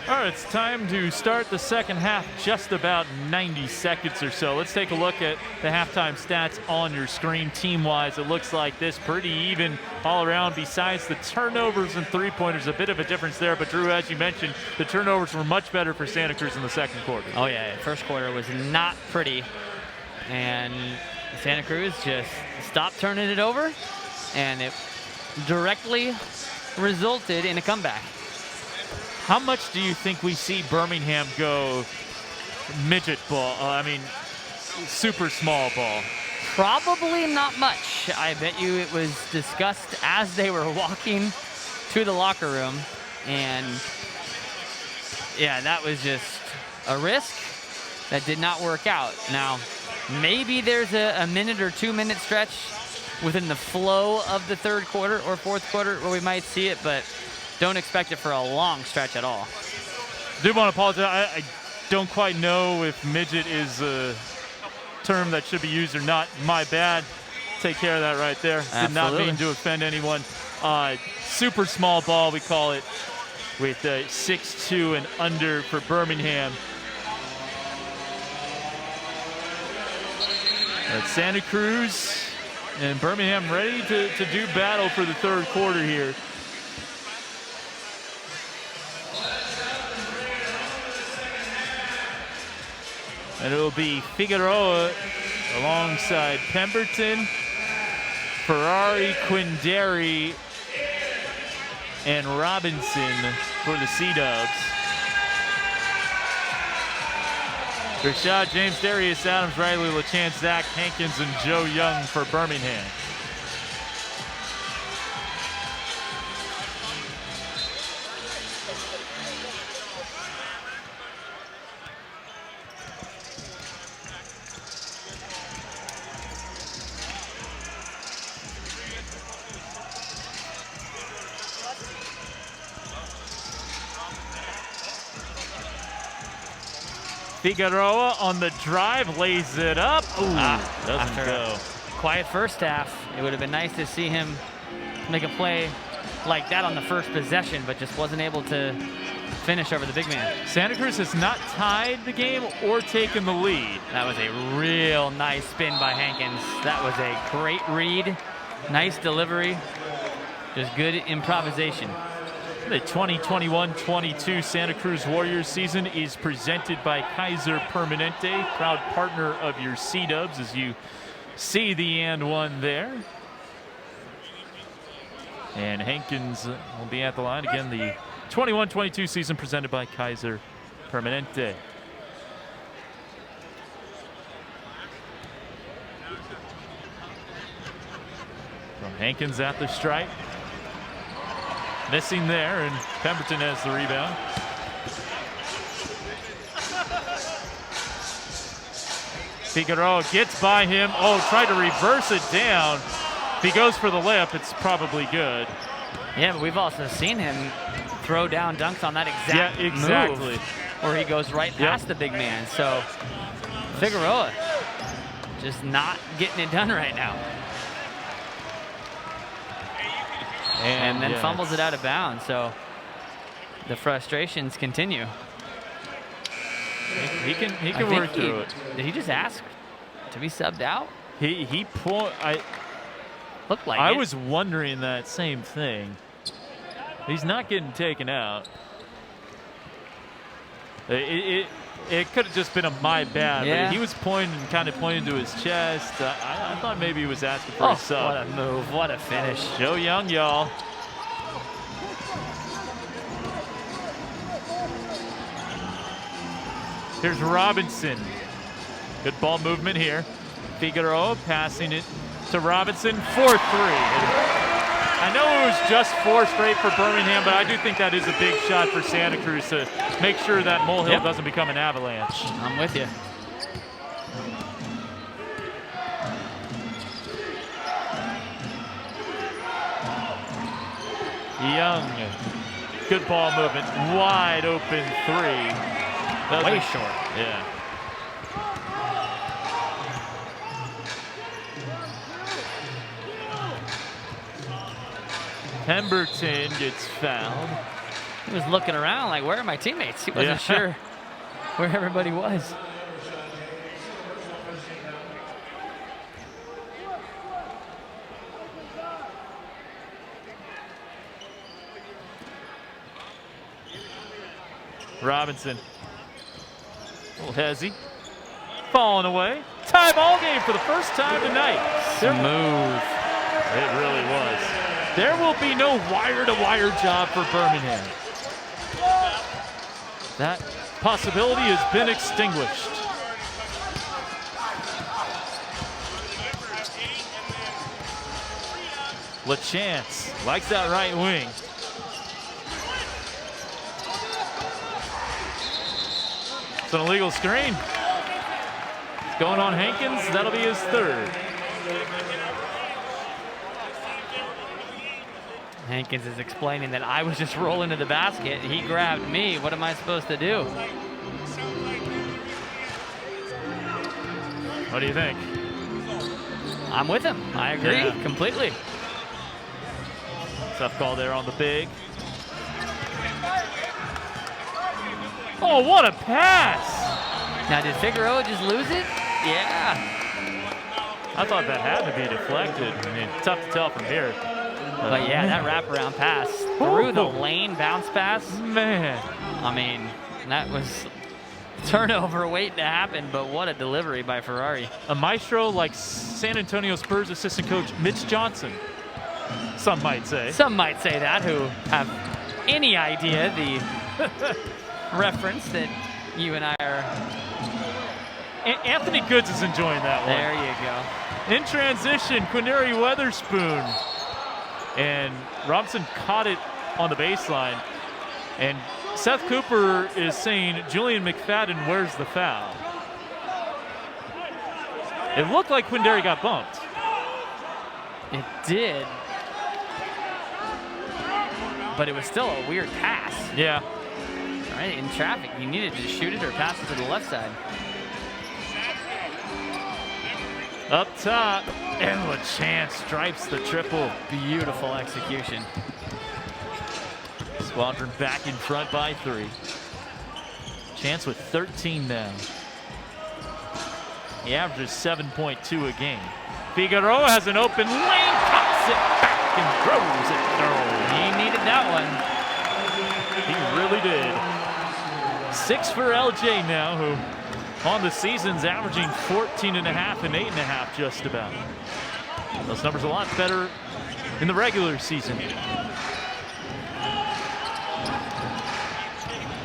All right, it's time to start the second half, just about 90 seconds or so. Let's take a look at the halftime stats on your screen. Team-wise, it looks like this, pretty even all around besides the turnovers and three-pointers. A bit of a difference there, but Drew, as you mentioned, the turnovers were much better for Santa Cruz in the second quarter. Oh yeah, first quarter was not pretty, and Santa Cruz just stopped turning it over, and it directly resulted in a comeback. How much do you think we see Birmingham go midget ball? Super small ball. Probably not much. I bet you it was discussed as they were walking to the locker room. And yeah, that was just a risk that did not work out. Now, maybe there's a minute or 2 minute stretch within the flow of the third quarter or fourth quarter where we might see it, but don't expect it for a long stretch at all. I do want to apologize. I don't quite know if midget is term that should be used or not. My bad. Take care of that right there. Did not mean to offend anyone. Super small ball, we call it, with 6'2" and under for Birmingham. That's Santa Cruz and Birmingham ready to do battle for the third quarter here. And it'll be Figueroa alongside Pemberton, Ferrari, Quindary, and Robinson for the C-Dubs. Rashad, James, Darius Adams, Riley Lachance, Zach Hankins, and Joe Young for Birmingham. Figueroa on the drive, lays it up. Ooh, doesn't go. Quiet first half. It would have been nice to see him make a play like that on the first possession, but just wasn't able to finish over the big man. Santa Cruz has not tied the game or taken the lead. That was a real nice spin by Hankins. That was a great read. Nice delivery. Just good improvisation. The 2021-22 Santa Cruz Warriors season is presented by Kaiser Permanente, proud partner of your C-Dubs, as you see the and one there. And Hankins will be at the line. Again, the 21-22 season presented by Kaiser Permanente. From Hankins at the stripe. Missing there, and Pemberton has the rebound. Figueroa gets by him. Oh, tried to reverse it down. If he goes for the layup, it's probably good. Yeah, but we've also seen him throw down dunks on that exact move, where he goes right past the big man. So Figueroa just not getting it done right now. And then fumbles it out of bounds, so the frustrations continue. He can work through it. Did he just ask to be subbed out? Looked like I was wondering that same thing. He's not getting taken out. It could have just been a my bad. Yeah. But he was kind of pointing to his chest. I thought maybe he was asking for a sub. What a move. What a finish. Joe Young, y'all. Here's Robinson. Good ball movement here. Figueroa passing it to Robinson for 3. I know it was just 4 straight for Birmingham, but I do think that is a big shot for Santa Cruz to make sure that Molehill doesn't become an avalanche. I'm with you. Young, good ball movement, wide open 3. Way short. Yeah. Pemberton gets fouled. He was looking around like, where are my teammates? He wasn't sure where everybody was. Robinson. A little hezzy. Falling away. Tie ball game for the first time tonight. Smooth. It really was. There will be no wire-to-wire job for Birmingham. That possibility has been extinguished. Lachance likes that right wing. It's an illegal screen. It's going on Hankins. That'll be his 3rd. Hankins is explaining that I was just rolling to the basket. He grabbed me. What am I supposed to do? What do you think? I'm with him. I agree completely. Tough call there on the big. Oh, what a pass! Now, did Figueroa just lose it? Yeah. I thought that had to be deflected. I mean, tough to tell from here. But yeah, that wraparound pass through the lane, bounce pass. Man. I mean, that was turnover waiting to happen, but what a delivery by Ferrari. A maestro like San Antonio Spurs assistant coach Mitch Johnson, some might say. Some might say that who have any idea the reference that you and I are. Anthony Goods is enjoying that one. There you go. In transition, Quindary Weatherspoon. And Robinson caught it on the baseline. And Seth Cooper is saying Julian McFadden, where's the foul? It looked like Quindary got bumped. It did. But it was still a weird pass. Yeah. Right, in traffic, you needed to shoot it or pass it to the left side. Up top, and Lachance stripes the triple. Beautiful execution. Squadron back in front by 3. Chance with 13 now. He averages 7.2 a game. Figueroa has an open lane, pops it back and throws it through. He needed that one. He really did. 6 for LJ now, who on the season's averaging 14.5 and 8.5 just about. Those numbers a lot better in the regular season.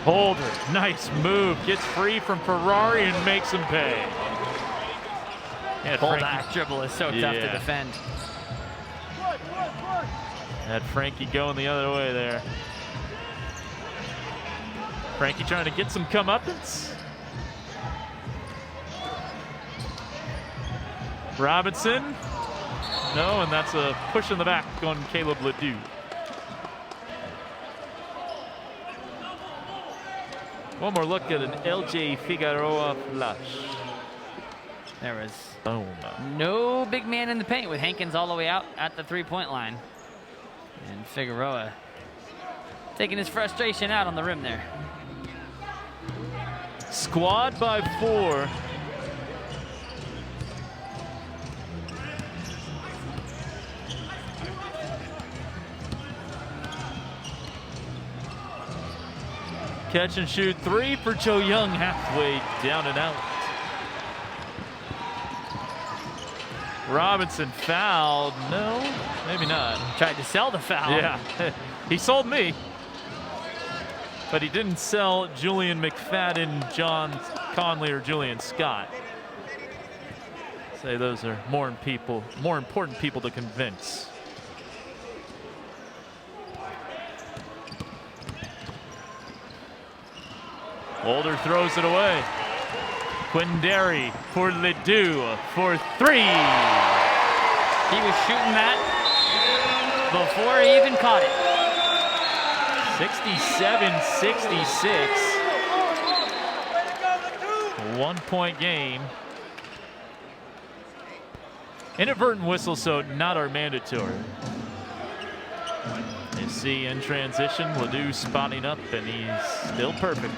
Holder, nice move, gets free from Ferrari and makes him pay. Pullback dribble is so tough to defend. Had Frankie going the other way there. Frankie trying to get some comeuppance. Robinson, no, and that's a push in the back on Caleb Ledoux. One more look at an LJ Figueroa flush. There was Boom. no big man in the paint with Hankins all the way out at the three-point line. And Figueroa taking his frustration out on the rim there. Squad by 4. Catch and shoot 3 for Joe Young, halfway down and out. Robinson fouled. No, maybe not. Tried to sell the foul. Yeah, he sold me. But he didn't sell Julian McFadden, John Conley, or Julian Scott. Say those are more important people to convince. Holder throws it away. Quindary for Ledoux for 3. He was shooting that before he even caught it. 67-66. 1-point game. Inadvertent whistle, so not our mandatory. You see in transition, Ledoux spotting up, and he's still perfect.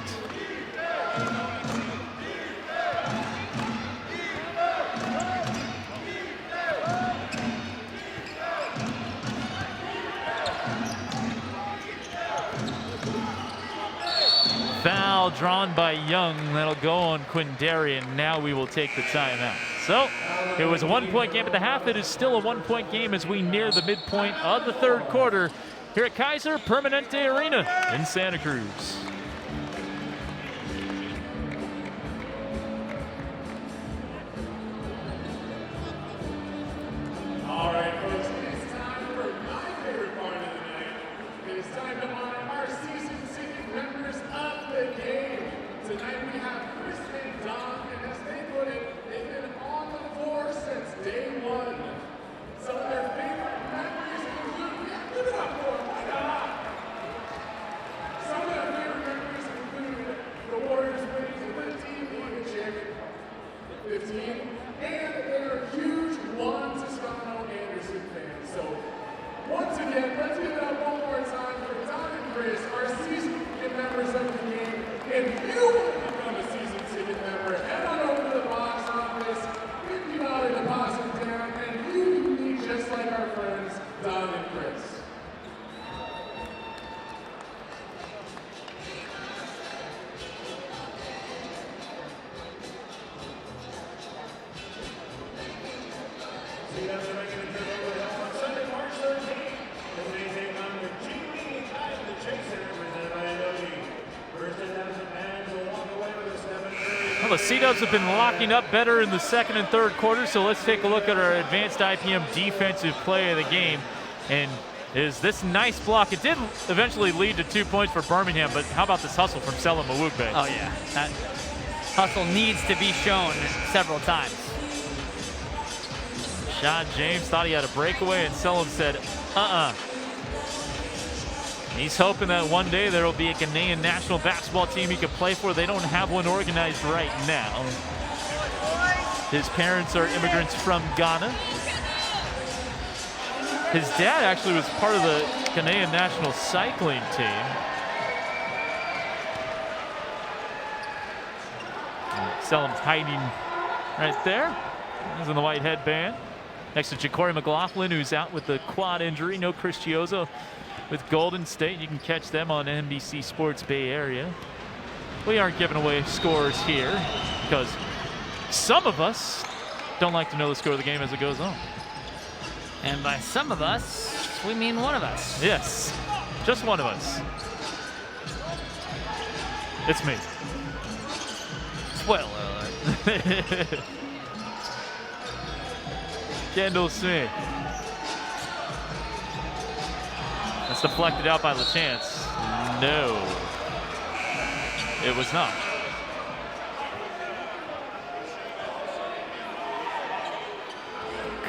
Foul drawn by Young. That'll go on Quindary, and now we will take the timeout. So it was a 1-point game at the half. It is still a 1-point game as we near the midpoint of the 3rd quarter here at Kaiser Permanente Arena in Santa Cruz. All right, folks, it's time for my favorite part of the night. It's time to honor our season ticket members of the game. Tonight we have Chris and Don, and as they put it, they've been on the floor since day 1. Some of their favorite memories include, give it up for them, why not? Some of their favorite C-Dubs are making a trip over the hill on Sunday, March 13th. As they take on the G-League at the Chase Center, presented by Adobe. First and 10 fans will walk away with a 7-3. Well, the C-Dubs have been locking up better in the second and third quarters, so let's take a look at our advanced IPM defensive play of the game. And is this nice block. It did eventually lead to 2 points for Birmingham, but how about this hustle from Selim Awugbe? Oh, yeah. That hustle needs to be shown several times. Rashad James thought he had a breakaway, and Selim said, He's hoping that one day there will be a Ghanaian national basketball team he could play for. They don't have one organized right now. His parents are immigrants from Ghana. His dad actually was part of the Ghanaian national cycling team. Selim's hiding right there. He's in the white headband. Next to Ja'Cory McLaughlin, who's out with the quad injury. No Chris Chiozo with Golden State. You can catch them on NBC Sports Bay Area. We aren't giving away scores here because some of us don't like to know the score of the game as it goes on. And by some of us, we mean one of us. Yes, just one of us. It's me. Spoiler alert. Kendall Smith. That's deflected out by Lachance. No, it was not.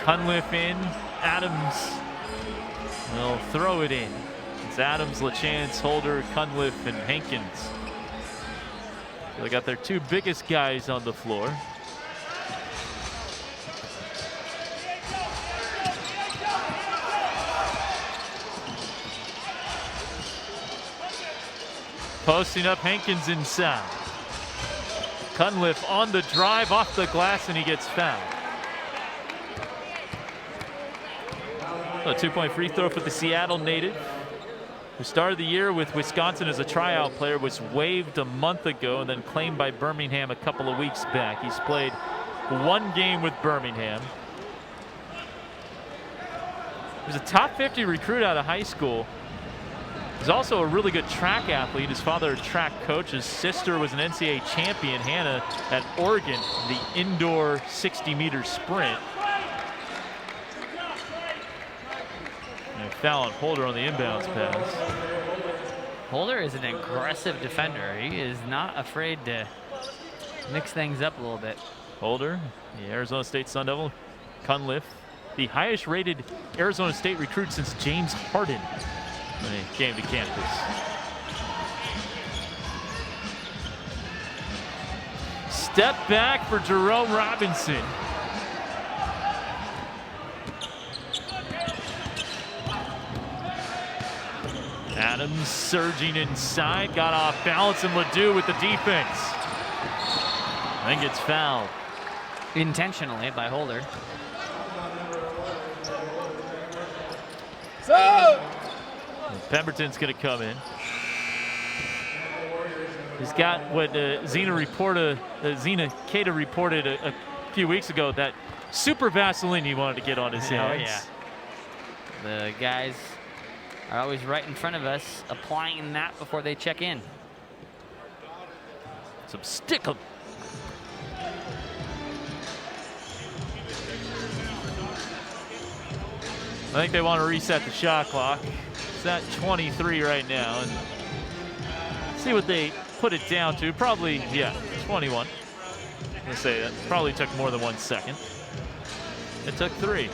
Cunliffe in. Adams will throw it in. It's Adams, Lachance, Holder, Cunliffe, and Hankins. They got their two biggest guys on the floor. Posting up Hankins inside. Cunliffe on the drive off the glass, and he gets fouled. A 2-point free throw for the Seattle native, who started the year with Wisconsin as a tryout player, was waived a month ago and then claimed by Birmingham a couple of weeks back. He's played one game with Birmingham. He was a top 50 recruit out of high school. He's also a really good track athlete. His father, a track coach. His sister was an NCAA champion, Hannah, at Oregon, the indoor 60-meter sprint. Foul on Holder on the inbounds pass. Holder is an aggressive defender. He is not afraid to mix things up a little bit. Holder, the Arizona State Sun Devil. Cunliffe, the highest rated Arizona State recruit since James Harden when he came to campus. Step back for Jerome Robinson. Adams surging inside, got off balance, and Ledoux with the defense. Then gets fouled. Intentionally by Holder. Pemberton's going to come in. He's got what Zena Keita reported a few weeks ago, that super Vaseline he wanted to get on his hands. Oh, yeah. The guys are always right in front of us, applying that before they check in. Some stick-em. I think they want to reset the shot clock. It's at 23 right now. And see what they put it down to. Probably, yeah, 21. I'm gonna say that probably took more than 1 second. It took 3.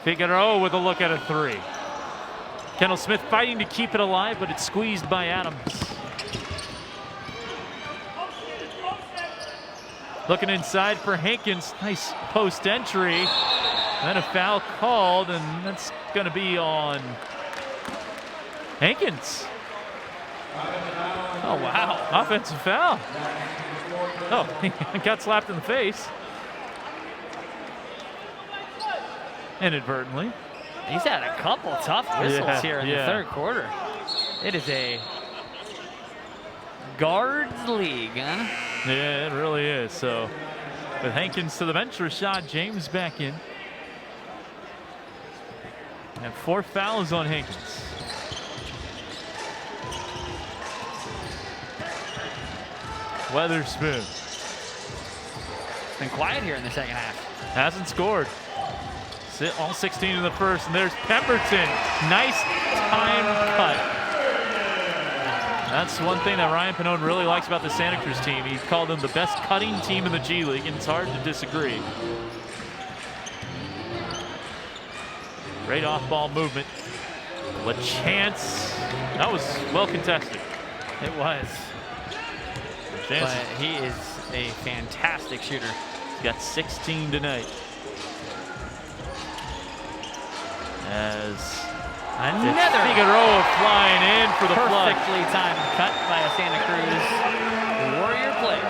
Figueroa with a look at a 3. Kendall Smith fighting to keep it alive, but it's squeezed by Adams. Looking inside for Hankins. Nice post entry. Then a foul called, and that's going to be on Hankins. Oh, wow. Offensive foul. Oh, he got slapped in the face. Inadvertently. He's had a couple tough whistles here in the third quarter. It is a guards league, huh? Yeah, it really is. So with Hankins to the bench, Rashad James back in. And 4 fouls on Hankins. Weatherspoon. Been quiet here in the second half. Hasn't scored. All 16 in the first, and there's Pemberton. Nice time cut. That's one thing that Ryan Pannone really likes about the Santa Cruz team. He called them the best cutting team in the G League, and it's hard to disagree. Great off-ball movement. Lachance. That was well contested. It was. Lachance, But he is a fantastic shooter. he's got 16 tonight. As Another Figueroa flying in for the plug. perfectly timed cut by a Santa Cruz Warrior player.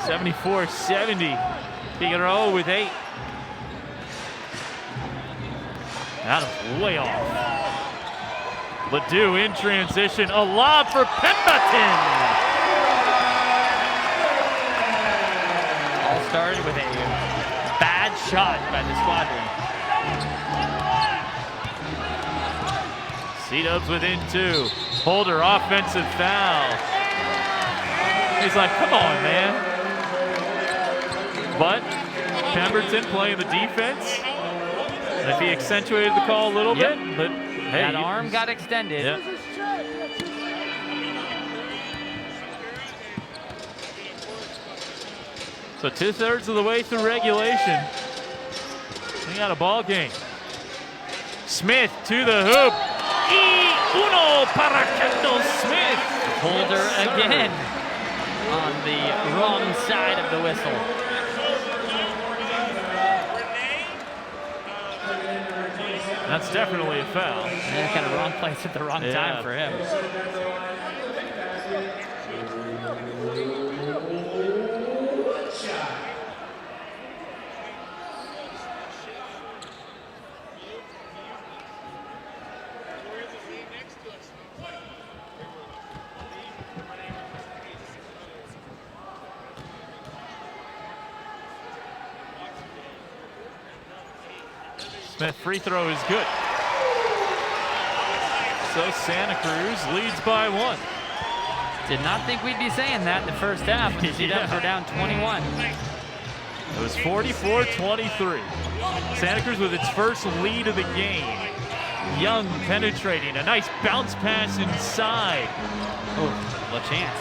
74-70. Figueroa with 8. Adams way off. Ledoux in transition. A lob for Pemberton. All started with a bad shot by the squadron. C-Dubs within 2. Holder offensive foul. He's like, come on, man. But Pemberton playing the defense. And if he accentuated the call a little bit, but hey, That arm got extended. Yeah. So 2/3 of the way through regulation. We got a ball game. Smith to the hoop. Y uno para Kendall Smith. Holder again on the wrong side of the whistle. That's definitely a foul. And kind of wrong place at the wrong time for him. Smith free throw is good. So Santa Cruz leads by 1. Did not think we'd be saying that in the first half. The C-Dubs are down 21. It was 44-23. Santa Cruz with its first lead of the game. Young penetrating, a nice bounce pass inside. Oh, Lachance.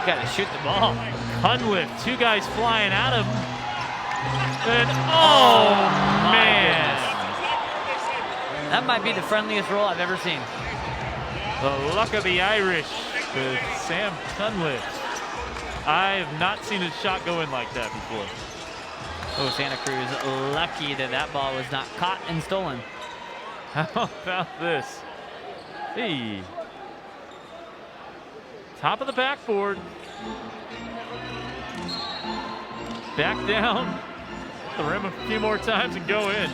You gotta shoot the ball. Cunliffe, 2 guys flying at him. And oh man. That might be the friendliest roll I've ever seen. The luck of the Irish with Sam Cunliffe. I have not seen a shot go in like that before. Oh, Santa Cruz lucky that that ball was not caught and stolen. How about this? Hey. Top of the backboard. Back down. The rim a few more times and go in.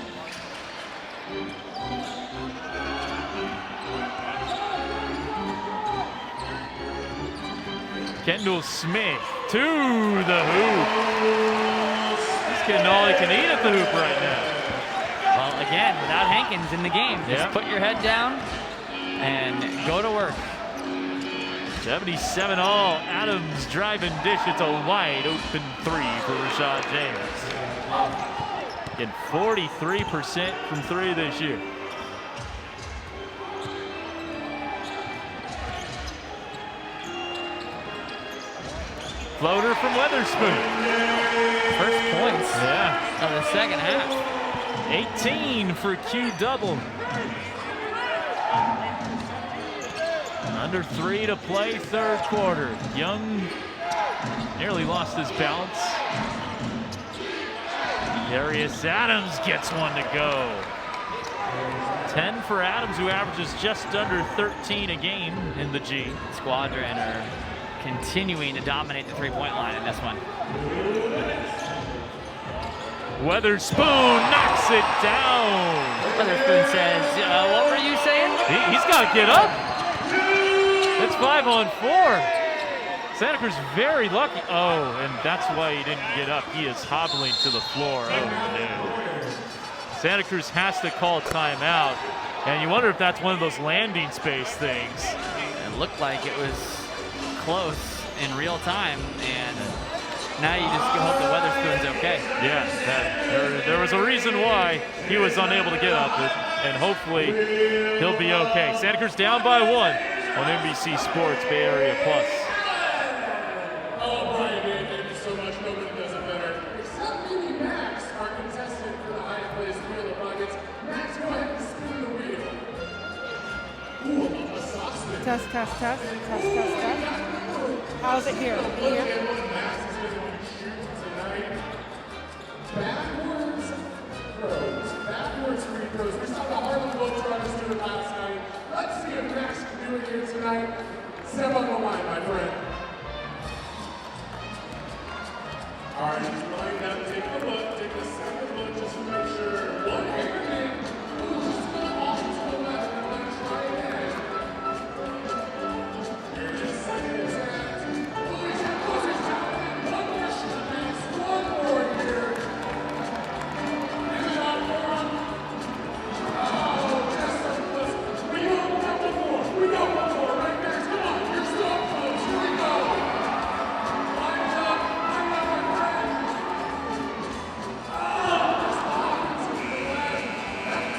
Kendall Smith to the hoop. He's getting all he can eat at the hoop right now. Well, again, without Hankins in the game, just put your head down and go to work. 77 all. Adams driving dish. It's a wide open 3 for Rashad James. Getting 43% from 3 this year. Floater from Weatherspoon. First points of the second half. 18 for Q double. Under 3 to play, third quarter. Young nearly lost his balance. Darius Adams gets one to go. 10 for Adams, who averages just under 13 a game in the G. Squadron are continuing to dominate the three-point line in this one. Weatherspoon knocks it down. Weatherspoon says, what were you saying? He's got to get up. It's 5-on-4. Santa Cruz very lucky. Oh, and that's why he didn't get up. He is hobbling to the floor. Oh, no. Santa Cruz has to call timeout. And you wonder if that's one of those landing space things. It looked like it was close in real time, and now you just hope that Weatherspoon's okay. Yeah, there was a reason why he was unable to get up, and hopefully he'll be okay. Santa Cruz down by 1 on NBC Sports Bay Area Plus. Oh, Brian, man, thank you so much. Nobody does it better. Except maybe Max, our contestant for the highest place wheel of buckets. Max, go ahead and spin the wheel. Ooh, a sausage. Test. How's it here? Can you hear? Max is going to shoot tonight. Backwards throws. Backwards free throws. We saw the Harlem Globetrotters do it last night. Let's see if Max can do it here tonight. Step on the line, my friend. All right, he's going down. Take a look. Take a second look just to make sure. One hand in. Ooh, just a little off to the left. I'm going to try again. Here it is. Second attempt. Oh, he's got his shot. One more shot, Max. One more here. And then on one. Oh, just so close. We got one more. We got one more right there. Come on. You're so close. Here we go. Line it up. Line it up, my friend.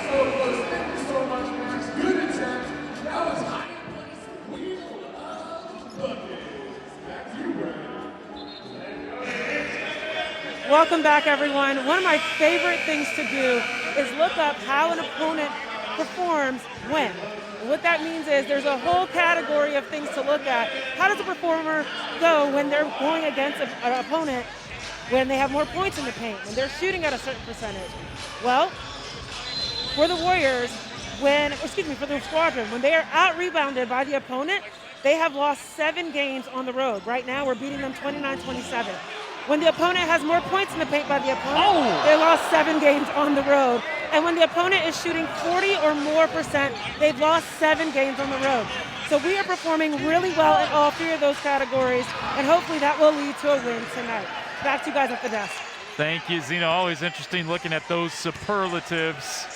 So close. Thank you so much, Max. Good attempt. That was high in place. Wheel of buckets. Back to you, Brandon. Welcome back, everyone. One of my favorite things to do is look up how an opponent performs when. And what that means is there's a whole category of things to look at. How does a performer go when they're going against an opponent when they have more points in the paint, when they're shooting at a certain percentage? Well, for the Warriors, for the Squadron, when they are out-rebounded by the opponent, they have lost 7 games on the road. Right now, we're beating them 29-27. When the opponent has more points in the paint by the opponent, they lost 7 games on the road. And when the opponent is shooting 40 or more percent, they've lost 7 games on the road. So we are performing really well in all 3 of those categories, and hopefully that will lead to a win tonight. Back to you guys at the desk. Thank you, Zena. Always interesting looking at those superlatives.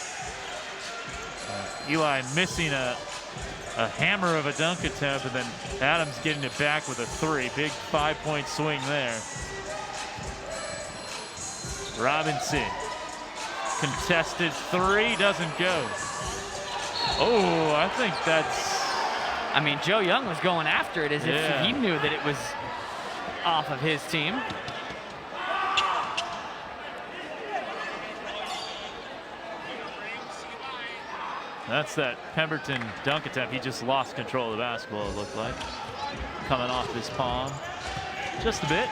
Eli missing a hammer of a dunk attempt, and then Adams getting it back with a 3. Big 5-point swing there. Robinson, contested 3, doesn't go. Oh, I think that's... I mean, Joe Young was going after it as if he knew that it was off of his team. That's that Pemberton dunk attempt. He just lost control of the basketball, it looked like. Coming off his palm. Just a bit.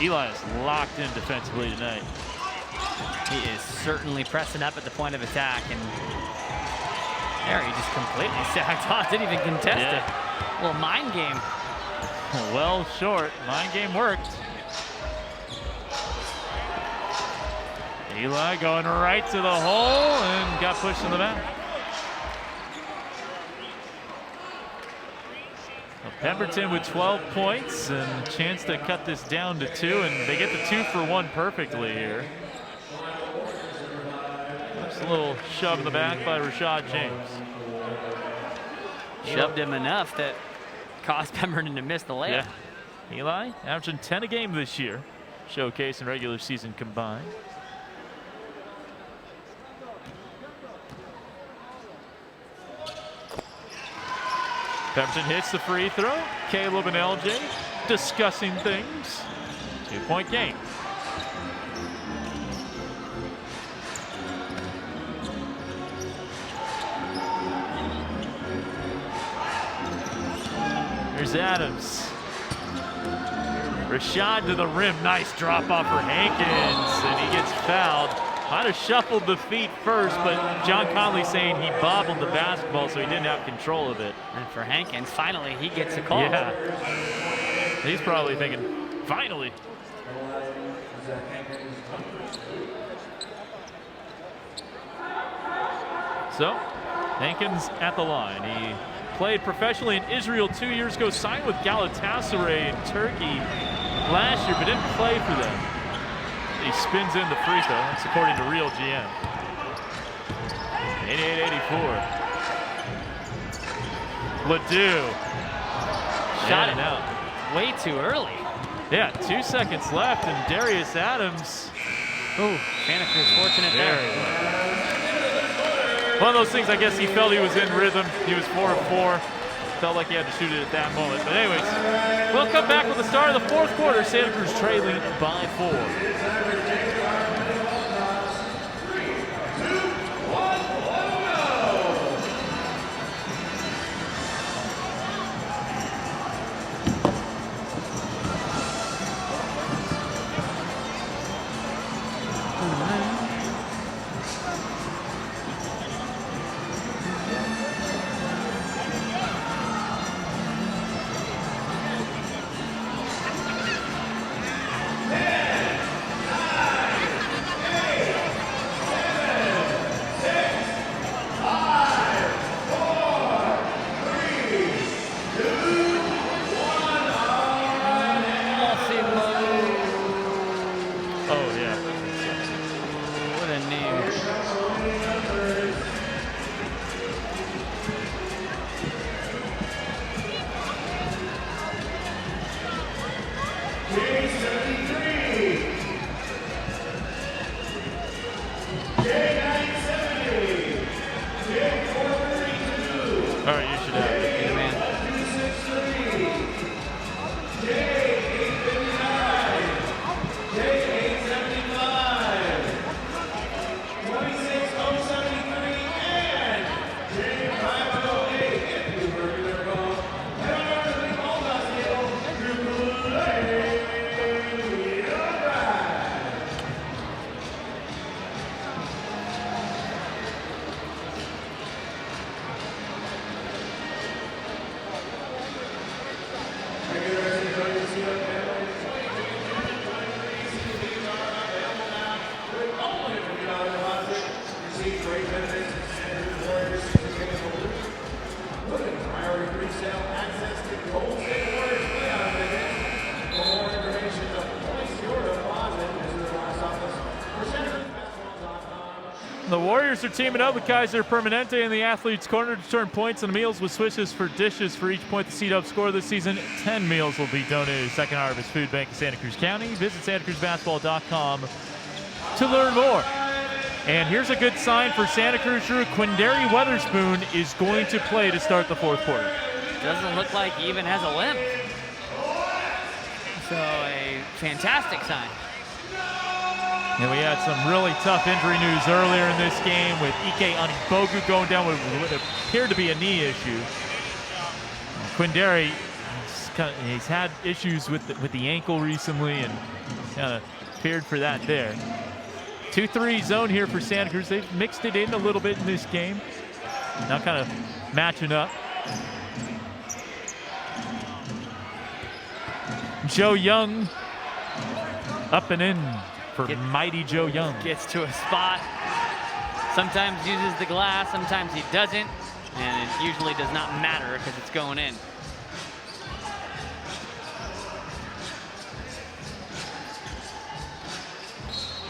Eli is locked in defensively tonight. He is certainly pressing up at the point of attack, and there he just completely sacked off. Didn't even contest it. Well, mind game. Well short. Mind game worked. Eli going right to the hole and got pushed in the back. Well, Pemberton with 12 points and a chance to cut this down to 2, and they get the 2-for-1 perfectly here. Just a little shove in the back by Rashad James. Shoved him enough that caused Pemberton to miss the layup. Yeah. Eli averaging 10 a game this year, showcase and regular season combined. Pemberton hits the free throw. Caleb and LJ discussing things. 2-point game. Here's Adams. Rashad to the rim. Nice drop off for Hankins, and he gets fouled. Might have shuffled the feet first, but John Conley saying he bobbled the basketball, so he didn't have control of it. And for Hankins, finally he gets a call. Yeah. He's probably thinking, finally. So, Hankins at the line. He played professionally in Israel 2 years ago, signed with Galatasaray in Turkey last year, but didn't play for them. He spins in the free throw. That's according to Real GM. 88-84. Ledoux. Shot it it out. way too early. Yeah, 2 seconds left, and Darius Adams. Oh, Santa Cruz fortunate there. One of those things, I guess he felt he was in rhythm. He was 4 of 4. Felt like he had to shoot it at that moment. But anyways, we'll come back with the start of the fourth quarter. Santa Cruz trailing by 4. The Warriors are teaming up with Kaiser Permanente in the Athletes Corner to turn points and meals with swishes for dishes. For each point the C-Dubs score this season, 10 meals will be donated to Second Harvest Food Bank in Santa Cruz County. Visit SantaCruzBasketball.com to learn more. And here's a good sign for Santa Cruz Drew. Quindary Weatherspoon is going to play to start the fourth quarter. Doesn't look like he even has a limp. So a fantastic sign. And we had some really tough injury news earlier in this game with Ike Anibogu going down with what appeared to be a knee issue. Quindary, he's had issues with the ankle recently and kind of feared for that there. 2-3 zone here for Santa Cruz. They've mixed it in a little bit in this game. Now kind of matching up. Joe Young up and in for mighty Joe Young. Gets to a spot. Sometimes uses the glass, sometimes he doesn't. And it usually does not matter because it's going in.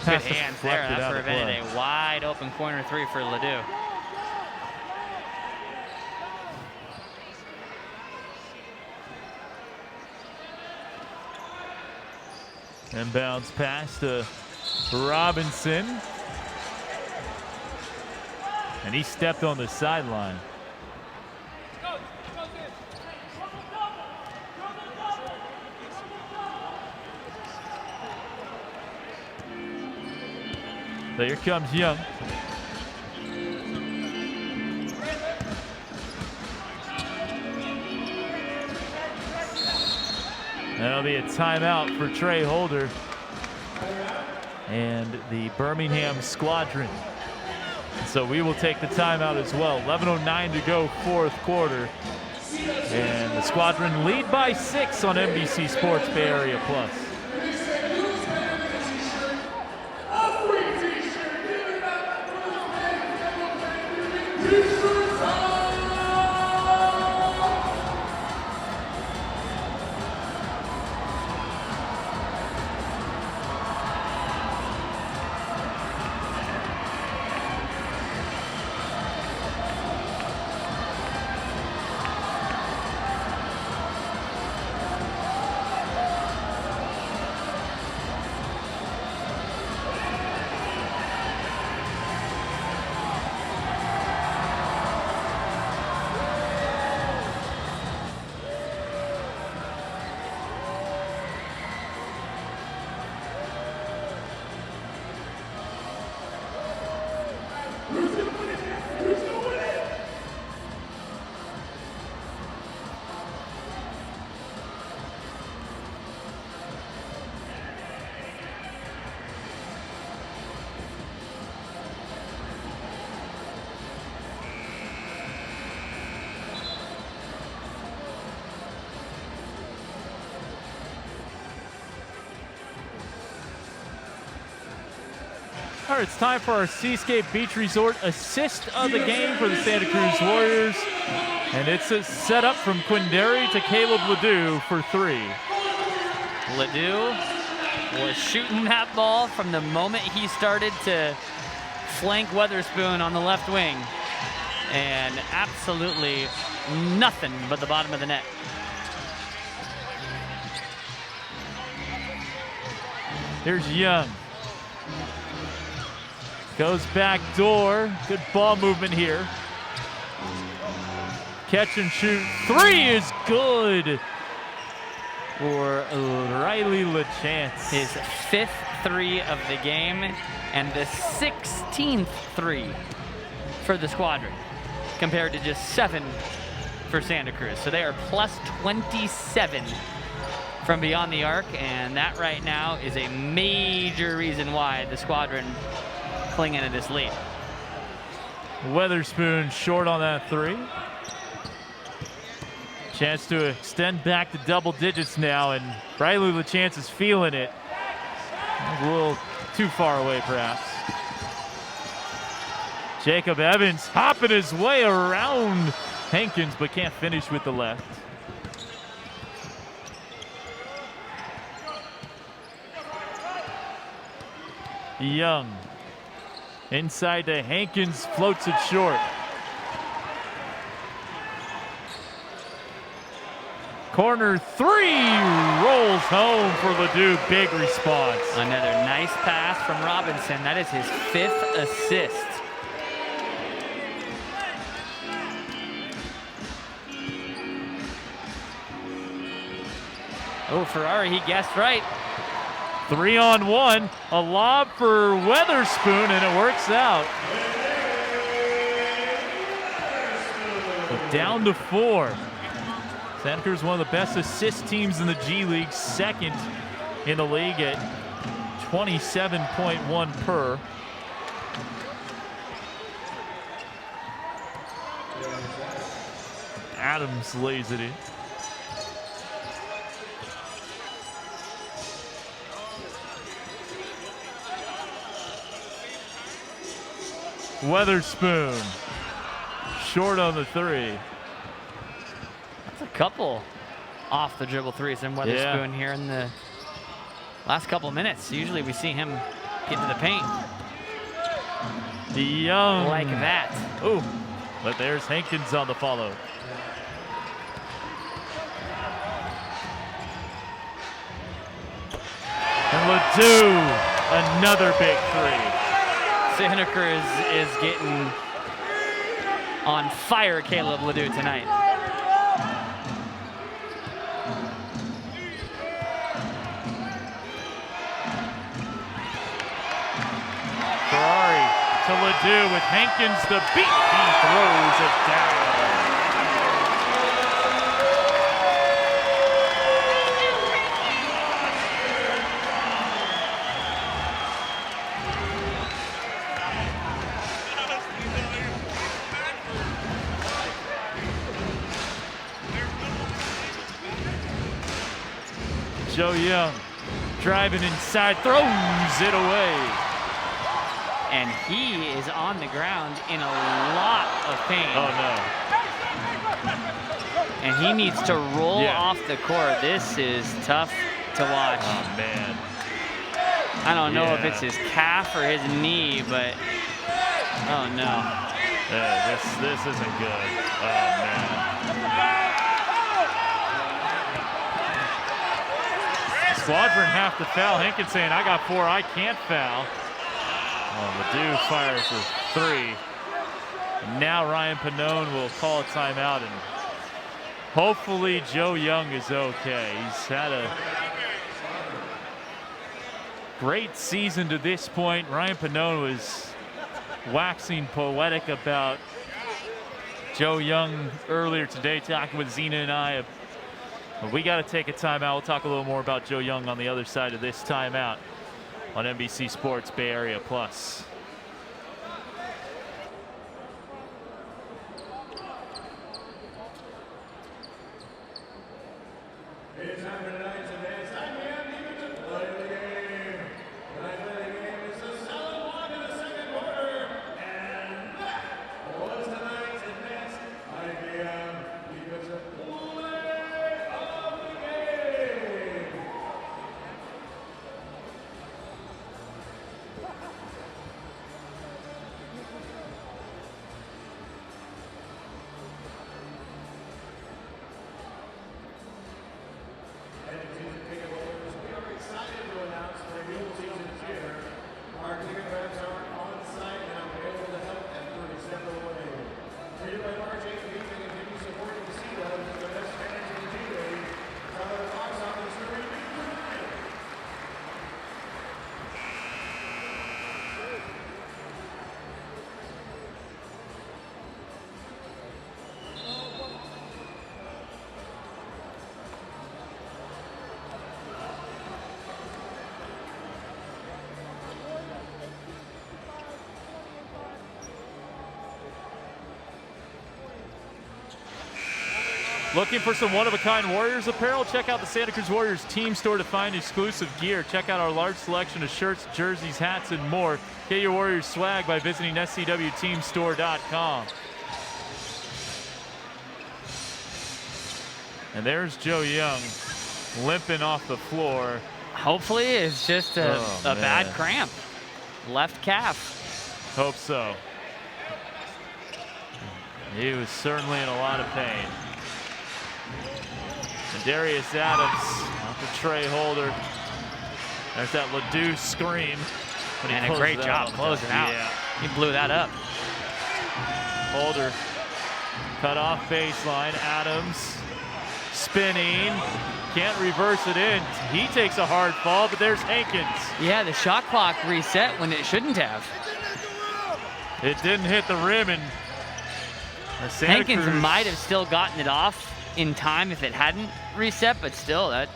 Good hands there. That prevented a wide open corner three for Ledoux. Inbounds pass to Robinson. And he stepped on the sideline. So here comes Young. That'll be a timeout for Trey Holder and the Birmingham Squadron. So we will take the timeout as well. 11:09 to go, fourth quarter. And the Squadron lead by 6 on NBC Sports Bay Area Plus. All right, it's time for our Seascape Beach Resort assist of the game for the Santa Cruz Warriors. And it's a setup from Quindary to Caleb Ledoux for 3. Ledoux was shooting that ball from the moment he started to flank Weatherspoon on the left wing. And absolutely nothing but the bottom of the net. Here's Young. Goes back door. Good ball movement here. Catch and shoot. 3 is good for Riley Lachance. His 5th 3 of the game and the 16th 3 for the squadron, compared to just 7 for Santa Cruz. So they are plus 27 from beyond the arc, and that right now is a major reason why the squadron clinging to this lead. Weatherspoon short on that 3. Chance to extend back to double digits now, and Riley Lachance is feeling it. A little too far away, perhaps. Jacob Evans hopping his way around Hankins, but can't finish with the left. Young. Inside to Hankins, floats it short. Corner 3 rolls home for Ledoux. Big response. Another nice pass from Robinson. That is his 5th assist. Oh, Ferrari, he guessed right. 3-on-1, a lob for Weatherspoon, and it works out. Down to 4. Santa Cruz, one of the best assist teams in the G League, 2nd in the league at 27.1 per. Adams lays it in. Weatherspoon, short on the 3. That's a couple off the dribble 3s from Weatherspoon here in the last couple of minutes. Usually we see him get to the paint. Young. Like that. Oh, but there's Hankins on the follow. And Ledoux, another big 3. Santa Cruz is getting on fire, Caleb Ledoux, tonight. Ferrari to Ledoux with Hankins the beat. He throws it down. Joe Young driving inside, throws it away. and he is on the ground in a lot of pain. Oh, no. And he needs to roll off the court. This is tough to watch. Oh, man. I don't know if it's his calf or his knee, but oh, no. Yeah, this isn't good. Oh, man. Squadron have to foul. Hankins saying, I got 4, I can't foul. Oh, Ledoux fires a 3. And now Ryan Pannone will call a timeout, and hopefully Joe Young is okay. He's had a great season to this point. Ryan Pannone was waxing poetic about Joe Young earlier today, talking with Zena and I. But we got to take a timeout. We'll talk a little more about Joe Young on the other side of this timeout on NBC Sports Bay Area Plus. It's time for tonight's advance. I'm the play of the game. Tonight's play of the game is a solid one in the second quarter. And that was tonight's advance IBM defensive play of the game. Looking for some one-of-a-kind Warriors apparel? Check out the Santa Cruz Warriors team store to find exclusive gear. Check out our large selection of shirts, jerseys, hats, and more. Get your Warriors swag by visiting scwteamstore.com. And there's Joe Young limping off the floor. Hopefully it's just a bad cramp. Left calf. Hope so. He was certainly in a lot of pain. And Darius Adams off the Trey Holder. There's that Ledoux scream. And a great job closing out. Yeah. He blew that up. Holder cut off baseline. Adams spinning. Can't reverse it in. He takes a hard fall, but there's Hankins. Yeah, the shot clock reset when it shouldn't have. It didn't hit the rim, and Hankins might have still gotten it off in time if it hadn't reset, but still, that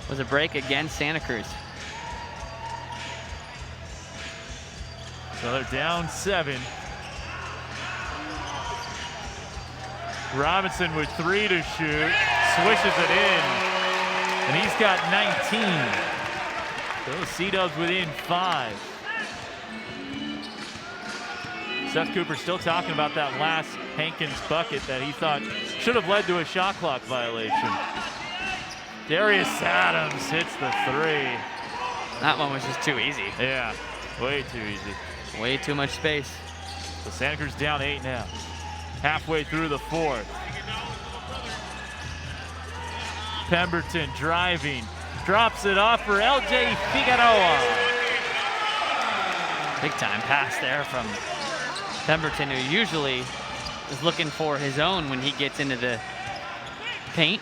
was a break against Santa Cruz. So they're down 7. Robinson with 3 to shoot, swishes it in, and he's got 19. So C-Dubs within 5. Seth Cooper still talking about that last Hankins bucket that he thought should have led to a shot clock violation. Darius Adams hits the 3. That one was just too easy. Yeah, way too easy. Way too much space. So Santa Cruz down 8 now. Halfway through the 4th. Pemberton driving, drops it off for LJ Figueroa. Big time pass there from Pemberton, who usually is looking for his own when he gets into the paint.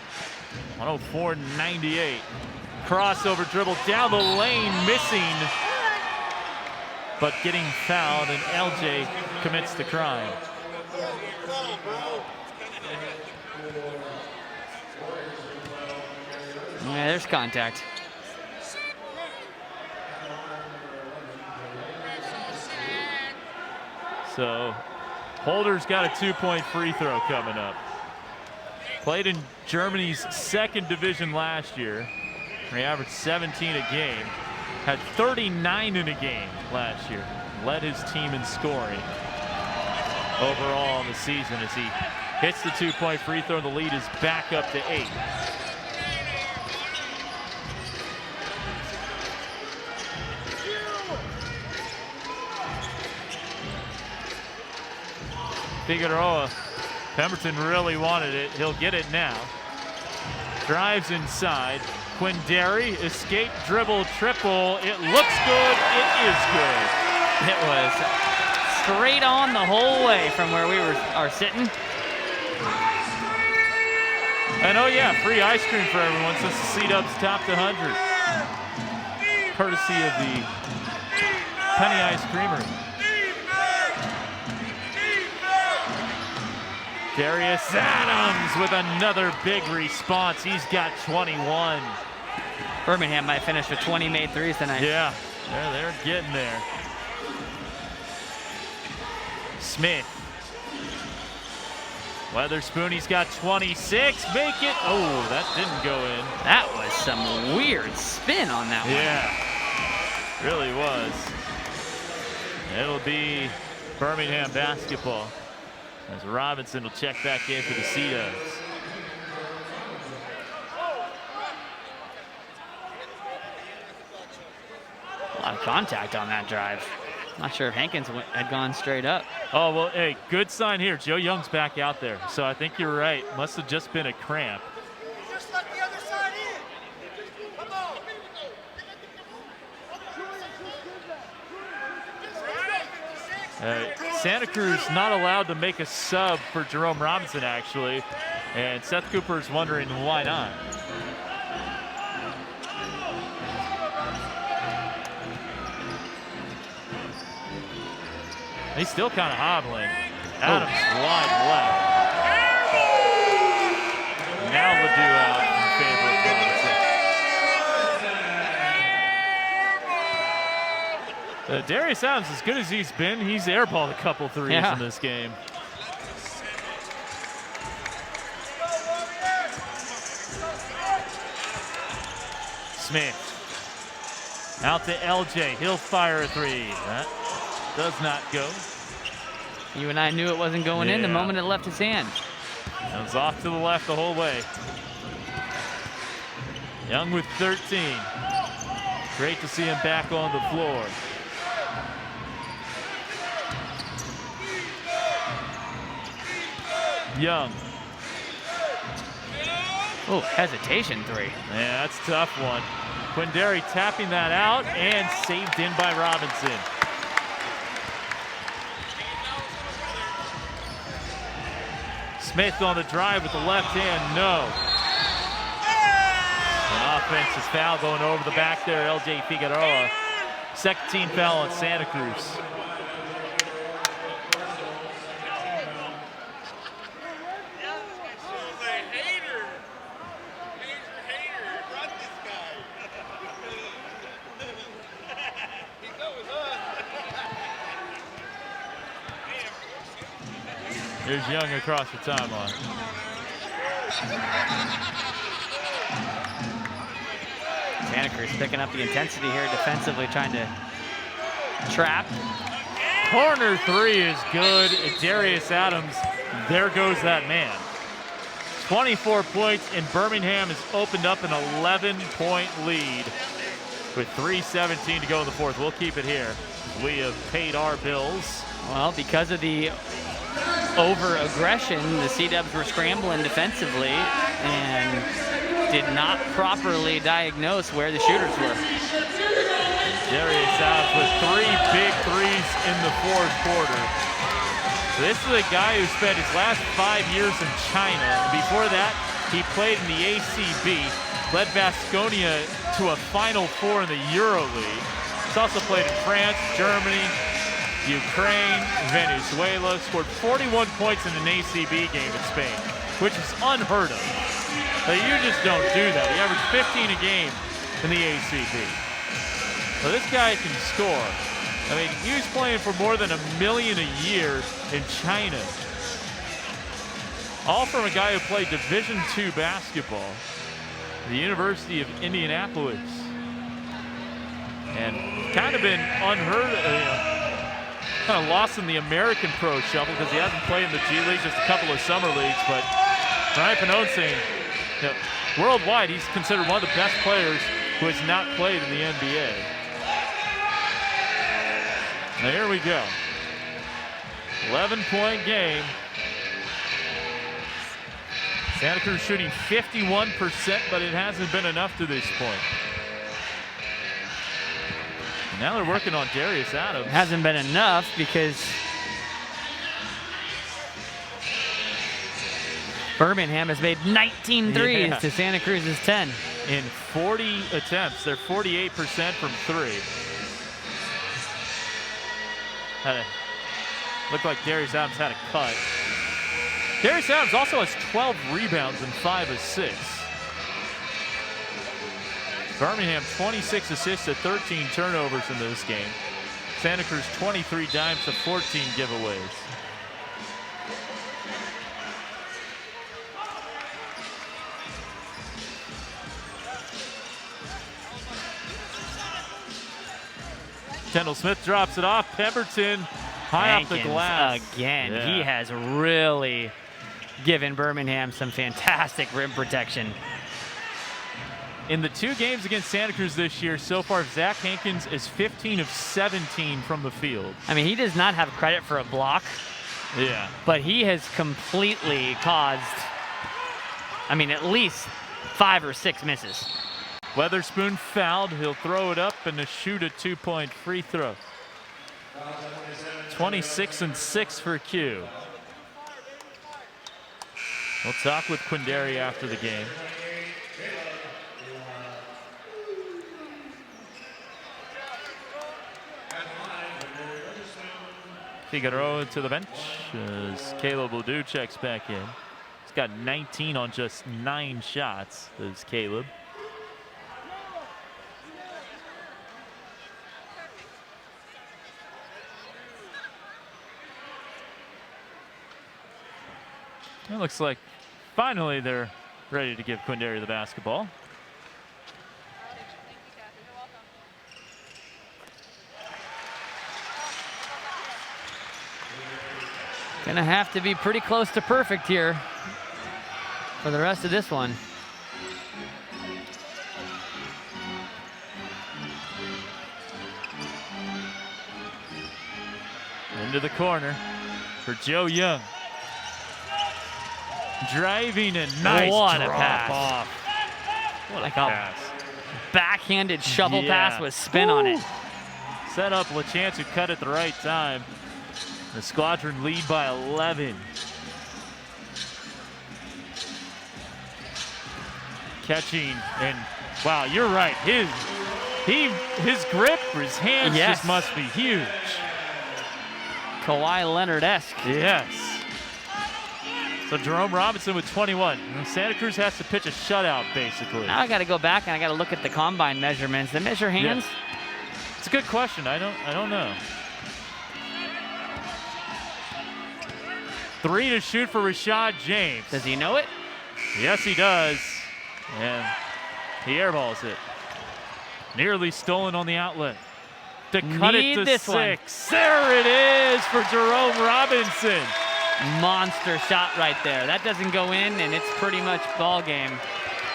104-98. Crossover dribble down the lane, missing, but getting fouled, and LJ commits the crime. Yeah, there's contact. So Holder's got a 2-point free throw coming up. Played in Germany's 2nd division last year. He averaged 17 a game. Had 39 in a game last year. led his team in scoring overall in the season as he hits the 2-point free throw. The lead is back up to 8. Figueroa, Pemberton really wanted it. He'll get it now. Drives inside. Quindary, escape, dribble, triple. It looks good. It is good. It was straight on the whole way from where we are sitting. And oh yeah, free ice cream for everyone since the C-Dubs topped 100. Courtesy of the Penny Ice Creamery. Darius Adams with another big response. He's got 21. Birmingham might finish with 20 made threes tonight. Yeah, they're getting there. Smith. Weatherspoon, he's got 26. Make it. Oh, that didn't go in. That was some weird spin on that one. Yeah, really was. It'll be Birmingham basketball as Robinson will check back in for the C-Dubs. A lot of contact on that drive. Not sure if Hankins had gone straight up. Oh, well, hey, good sign here. Joe Young's back out there. So I think you're right. Must have just been a cramp. Just let the other side in. Come on. Santa Cruz not allowed to make a sub for Jerome Robinson, actually. And Seth Cooper's wondering why not. He's still kind of hobbling. Adams wide left. Now Ledoux out in favor of Robinson. Darius Adams, as good as he's been, he's airballed a couple threes in this game. Smith. Out to LJ. He'll fire a three. That does not go. You and I knew it wasn't going in the moment it left his hand. It was off to the left the whole way. Young with 13. Great to see him back on the floor. Young. Oh, hesitation three. Yeah, that's a tough one. Quindary tapping that out and saved in by Robinson. Smith on the drive with the left hand, no. An offensive foul going over the back there, LJ Figueroa. Second team foul on Santa Cruz. Here's Young across the timeline. Santa Cruz picking up the intensity here defensively, trying to trap. Corner three is good. Darius Adams, there goes that man. 24 points, and Birmingham has opened up an 11-point lead with 3:17 to go in the fourth. We'll keep it here. We have paid our bills. Well, because of the over-aggression, the C-Dubs were scrambling defensively and did not properly diagnose where the shooters were. Darius Adams with 3 big threes in the fourth quarter. This is a guy who spent his last 5 years in China. Before that, he played in the ACB, led Baskonia to a Final Four in the EuroLeague. He's also played in France, Germany, Ukraine, Venezuela, scored 41 points in an ACB game in Spain, which is unheard of. You just don't do that. He averaged 15 a game in the ACB. So this guy can score. I mean, he was playing for more than $1 million a year in China. All from a guy who played Division II basketball at the University of Indianapolis. And kind of been unheard of, kind of lost in the American Pro Shuffle because he hasn't played in the G League, just a couple of summer leagues. But Ryan Pannone saying, you know, worldwide, he's considered one of the best players who has not played in the NBA. Now here we go. 11-point game. Santa Cruz shooting 51%, but it hasn't been enough to this point. And now they're working on Darius Adams. It hasn't been enough because Birmingham has made 19 threes to Santa Cruz's 10. In 40 attempts, they're 48% from 3. Looked like Darius Adams had a cut. Darius Adams also has 12 rebounds and 5 assists. Birmingham 26 assists to 13 turnovers in this game. Santa Cruz 23 dimes to 14 giveaways. Kendall Smith drops it off. Pemberton high off the glass. Again, Yeah. he has really given Birmingham some fantastic rim protection. In the 2 games against Santa Cruz this year, so far, Zach Hankins is 15 of 17 from the field. I mean, he does not have credit for a block, Yeah. but he has completely caused, I mean, at least 5 or 6 misses. Weatherspoon fouled. He'll throw it up and to shoot a 2-point free throw. 26 and 6 for Q. We'll talk with Quindary after the game. Figueroa to the bench as Caleb Ledoux checks back in. He's got 19 on just 9 shots. There's Caleb. It looks like finally they're ready to give Quindary the basketball. Gonna have to be pretty close to perfect here for the rest of this one. Into the corner for Joe Young. Driving and nice What a drop pass. off. What Like a a pass. backhanded shovel Yeah. pass with spin on it. Set up Lachance, who cut at the right time. The squadron lead by 11. Catching and wow, you're right. His grip for his hands Yes. just must be huge. Kawhi Leonard-esque. Yes. So Jerome Robinson with 21. Santa Cruz has to pitch a shutout, basically. Now I got to go back and I got to look at the combine measurements. They measure hands. It's a good question. I don't know. 3 to shoot for Rashad James. Does he know it? Yes, he does. And he airballs it. Nearly stolen on the outlet. To cut Need it to this 6. There it is for Jerome Robinson. Monster shot right there. That doesn't go in, and it's pretty much ball game.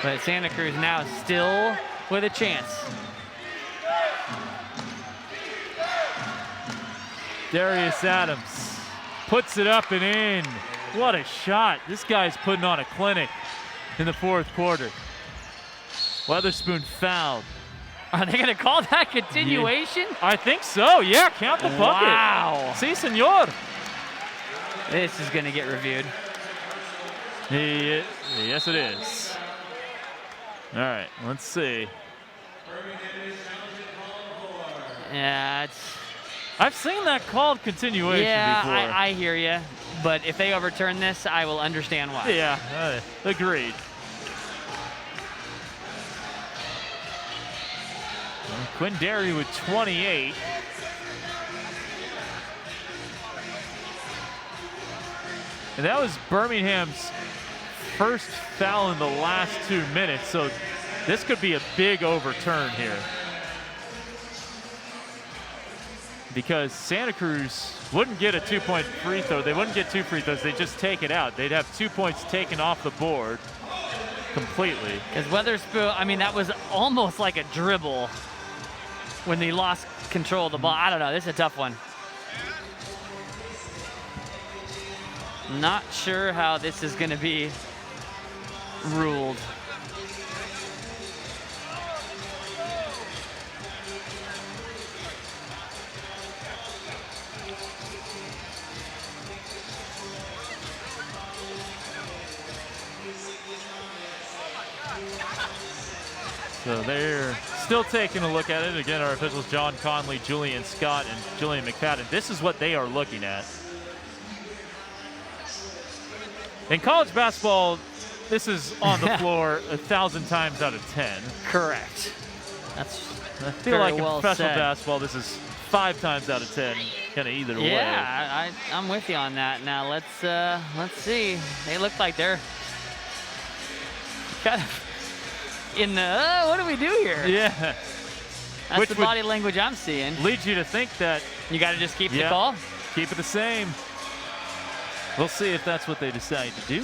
But Santa Cruz now still with a chance. Darius Adams puts it up and in. What a shot. This guy's putting on a clinic in the 4th quarter. Weatherspoon fouled. Are they going to call that continuation? I think so. Yeah, count the bucket. Wow. Si, senor. This is going to get reviewed. Yes, it is. All right, let's see. Yeah, I've seen that called continuation before. I hear you. But if they overturn this, I will understand why. Yeah, agreed. Quindary with 28. And that was Birmingham's first foul in the last 2 minutes, so this could be a big overturn here. because Santa Cruz wouldn't get a 2-point free throw. They wouldn't get 2 free throws. They just take it out. They'd have 2 points taken off the board completely. Because Weatherspoon, I mean, that was almost like a dribble when they lost control of the ball. I don't know. This is a tough one. Not sure how this is going to be ruled. So they're still taking a look at it. Again, our officials, John Conley, Julian Scott, and Julian McFadden. This is what they are looking at. In college basketball, this is on the floor 1,000 times out of 10. Correct. That's I feel like in professional basketball, this is 5 times out of 10, kind of either way. Yeah, I'm with you on that. Now let's see. They look like they're kind of in the, what do we do here? Yeah. That's Which the body language I'm seeing. Leads you to think that You got to just keep the call? Keep it the same. We'll see if that's what they decide to do.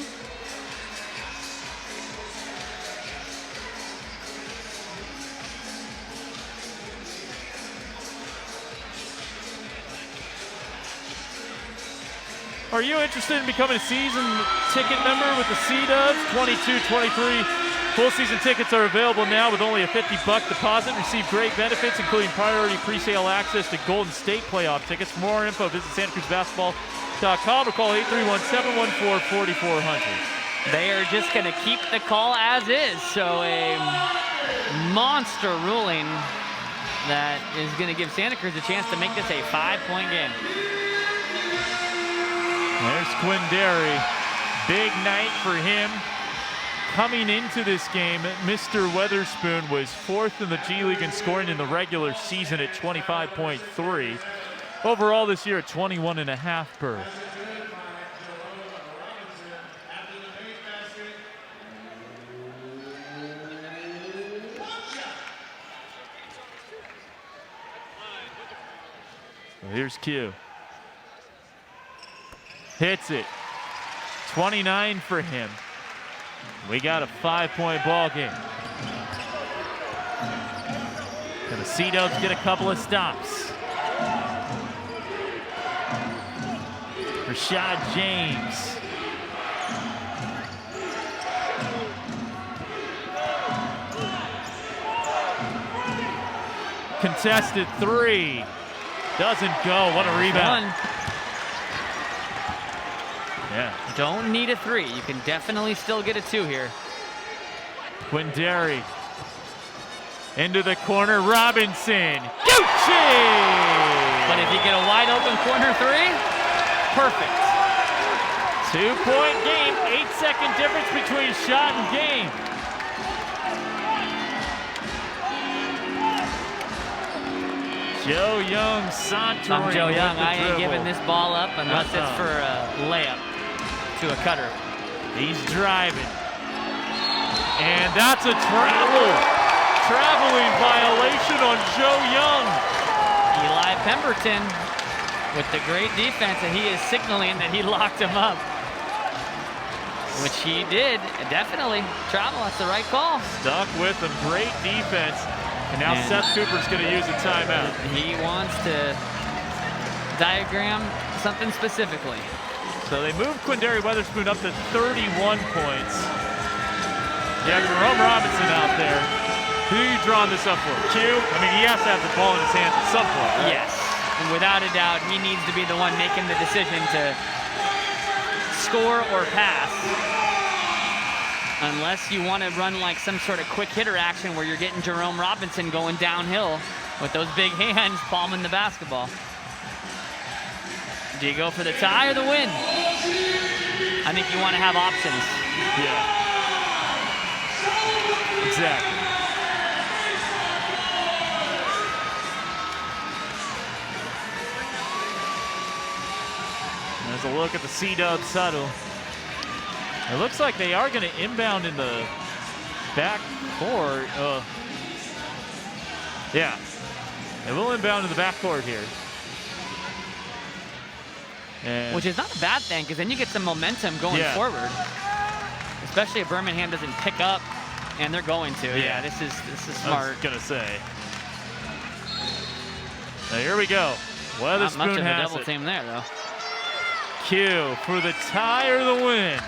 Are you interested in becoming a season ticket member with the C-Dubs? 22-23 full season tickets are available now with only a $50 deposit. Receive great benefits, including priority pre-sale access to Golden State playoff tickets. For more info, visit SantaCruzBasketball.com or call 831-714-4400. They are just going to keep the call as is. So a monster ruling that is going to give Santa Cruz a chance to make this a 5-point game. There's Quindary. Big night for him. Coming into this game, Mr. Weatherspoon was 4th in the G League in scoring in the regular season at 25.3. Overall this year at 21.5 per. Well, here's Q. Hits it. 29 for him. We got a 5-point ball game. And the C-Dubs get a couple of stops. Rashad James. Contested 3. Doesn't go. What a rebound. Yeah. Don't need a 3. You can definitely still get a 2 here. Quindary. Into the corner, Robinson. Gucci! But if you get a wide open corner 3, perfect. 2-point game, 8-second difference between shot and game. Joe Young sauntering. I'm Joe Young. I ain't dribble. giving this ball up unless it's for a layup to a cutter. He's driving. And that's a traveling violation on Joe Young. Eli Pemberton with the great defense, and he is signaling that he locked him up. Which he did, definitely. Travel, that's the right call. Stuck with him, great defense. And now Seth Cooper's going to use a timeout. He wants to diagram something specifically. So they move Quindary Weatherspoon up to 31 points. You have Jerome Robinson out there. Who are you drawing this up for? Q? I mean, he has to have the ball in his hands at some point, right? Yes. And without a doubt, he needs to be the one making the decision to score or pass. Unless you want to run like some sort of quick hitter action where you're getting Jerome Robinson going downhill with those big hands palming the basketball. Do you go for the tie or the win? I think you want to have options. Yeah. Exactly. There's a look at the C-Dubs huddle. It looks like they are going to inbound in the back court. Yeah, they will inbound in the back court here. And which is not a bad thing because then you get some momentum going forward. Especially if Birmingham doesn't pick up, and they're going to. Yeah, this is smart. I was gonna say. Now here we go. Not much Weatherspoon of a has double it. team there, though. Q for the tie or the win.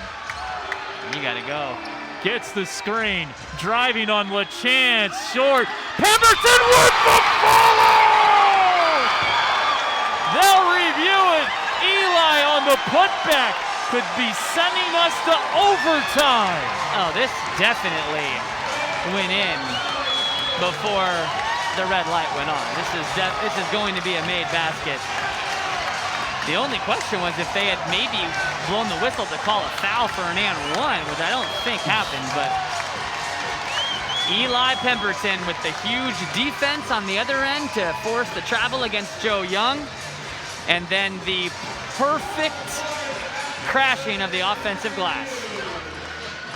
You got to go. Gets the screen, driving on Lachance, short. Pemberton with the follow! They'll review it. Eli on the putback could be sending us to overtime. Oh, this definitely went in before the red light went on. This is going to be a made basket. The only question was if they had maybe blown the whistle to call a foul for an and one, which I don't think happened, but Eli Pemberton with the huge defense on the other end to force the travel against Joe Young, and then the perfect crashing of the offensive glass.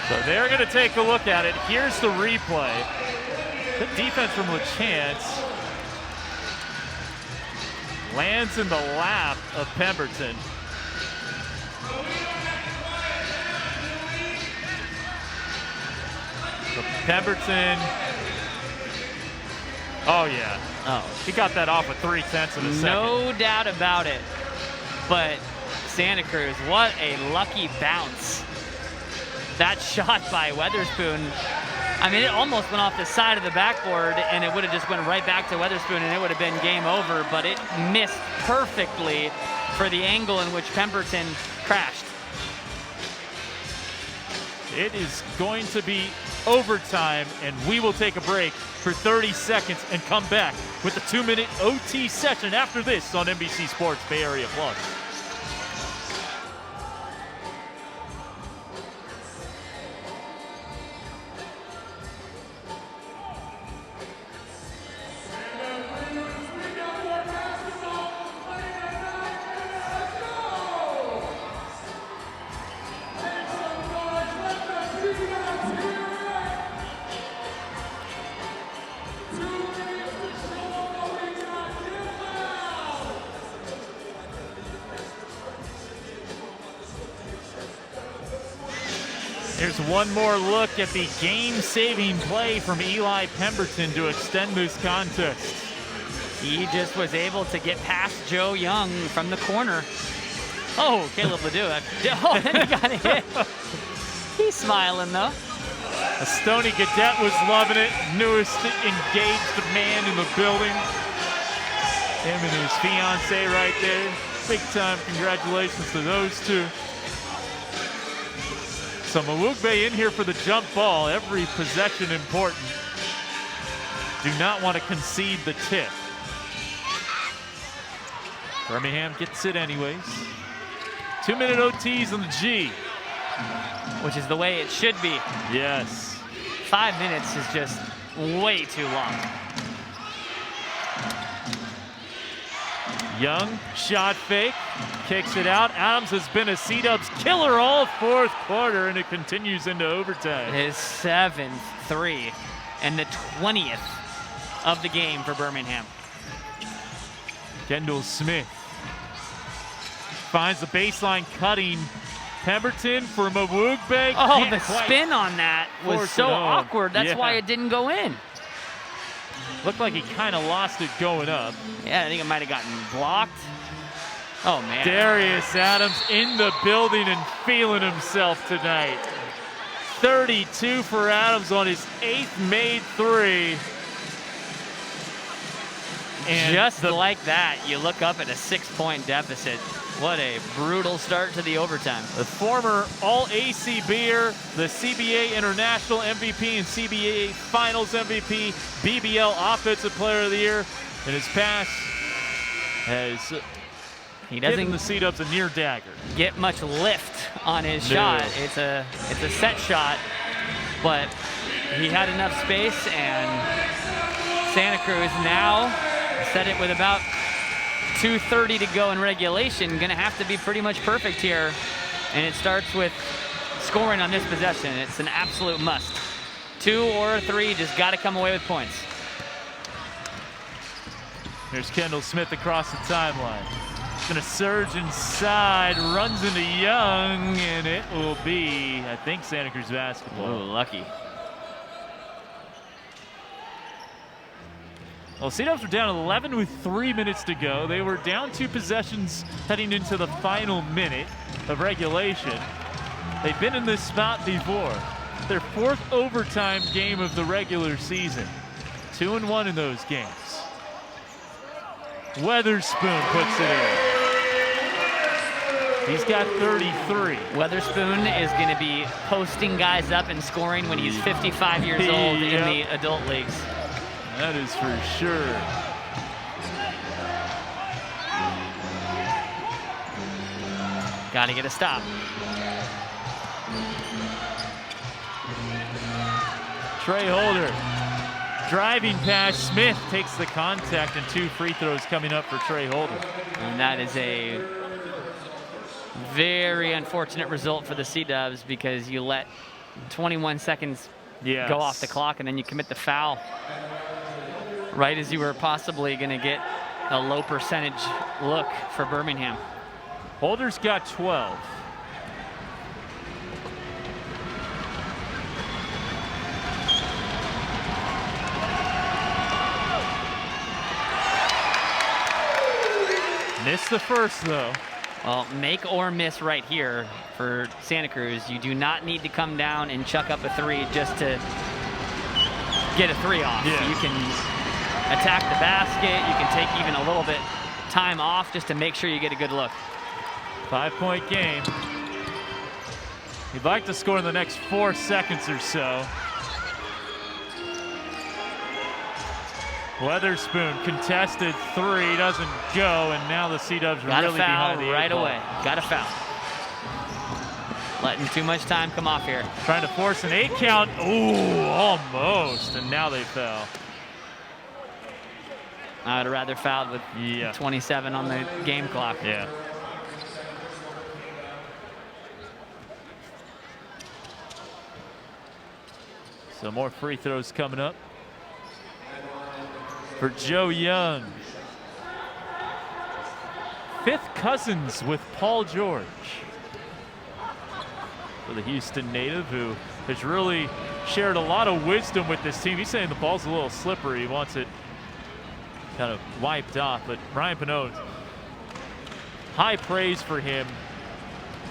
So they're going to take a look at it. Here's the replay. Good defense from Lachance. Lands in the lap of Pemberton. So Pemberton. Oh, yeah. Oh, He got that off with 3/10 of a second. no doubt about it. But Santa Cruz, what a lucky bounce. That shot by Weatherspoon, I mean, it almost went off the side of the backboard and it would have just went right back to Weatherspoon and it would have been game over, but it missed perfectly for the angle in which Pemberton crashed. It is going to be overtime, and we will take a break for 30 seconds and come back with the 2-minute OT session after this on NBC Sports Bay Area Plus. Here's one more look at the game-saving play from Eli Pemberton to extend this contest. He just was able to get past Joe Young from the corner. Oh, Caleb Ledoux. Oh, then he got hit. He's smiling, though. A Stony Cadet was loving it. Newest engaged man in the building. Him and his fiance right there. Big time congratulations to those two. So Mawugbe in here for the jump ball. Every possession important. Do not want to concede the tip. Birmingham gets it anyways. 2-minute OTs on the G. Which is the way it should be. Yes. 5 minutes is just way too long. Young, shot fake, kicks it out. Adams has been a C-Dubs killer all fourth quarter, and it continues into overtime. His 7th three and the 20th of the game for Birmingham. Kendall Smith finds the baseline cutting. Pemberton for Mawugbe. Oh, Can't the quite spin on that was force so it home. awkward. That's why it didn't go in. Looked like he kind of lost it going up. Yeah, I think it might have gotten blocked. Oh, man. Darius Adams in the building and feeling himself tonight. 32 for Adams on his 8th made three. And just like that, you look up at a 6-point deficit. What a brutal start to the overtime. The former All-ACBer, the CBA International MVP and CBA Finals MVP, BBL Offensive Player of the Year, and his pass has given the C-Dubs a near dagger. Get much lift on his shot. It's a set shot, but he had enough space, and Santa Cruz now set it with about 2:30 to go in regulation. Gonna have to be pretty much perfect here, and it starts with scoring on this possession. It's an absolute must. 2 or 3, just got to come away with points. Here's Kendall Smith across the timeline. Gonna surge inside, runs into Young, and it will be, I think, Santa Cruz basketball. Ooh, lucky. Well, Sea-Dubs were down 11 with 3 minutes to go. They were down 2 possessions heading into the final minute of regulation. They've been in this spot before. Their 4th overtime game of the regular season. 2-1 in those games. Weatherspoon puts it in. He's got 33. Weatherspoon is going to be posting guys up and scoring when he's 55 years old in the adult leagues. That is for sure. Got to get a stop. Trey Holder driving past Smith, takes the contact, and 2 free throws coming up for Trey Holder. And that is a very unfortunate result for the Sea-Dubs because you let 21 seconds go off the clock and then you commit the foul right as you were possibly going to get a low percentage look for Birmingham. Holder's got 12. Missed the first, though. Well, make or miss right here for Santa Cruz. You do not need to come down and chuck up a 3 just to get a 3 off. Yeah. You can attack the basket. You can take even a little bit time off just to make sure you get a good look. 5-point game. He'd like to score in the next 4 seconds or so. Weatherspoon contested 3, doesn't go, and now the Sea-Dubs are really behind the 8 ball. Right away. Got a foul. Letting too much time come off here. Trying to force an 8 count. Ooh, almost, and now they foul. I would have rather fouled with 27 on the game clock. Yeah. So more free throws coming up for Joe Young. 5th cousins with Paul George. For the Houston native who has really shared a lot of wisdom with this team. He's saying the ball's a little slippery. He wants it kind of wiped off, but Ryan Pinot, high praise for him.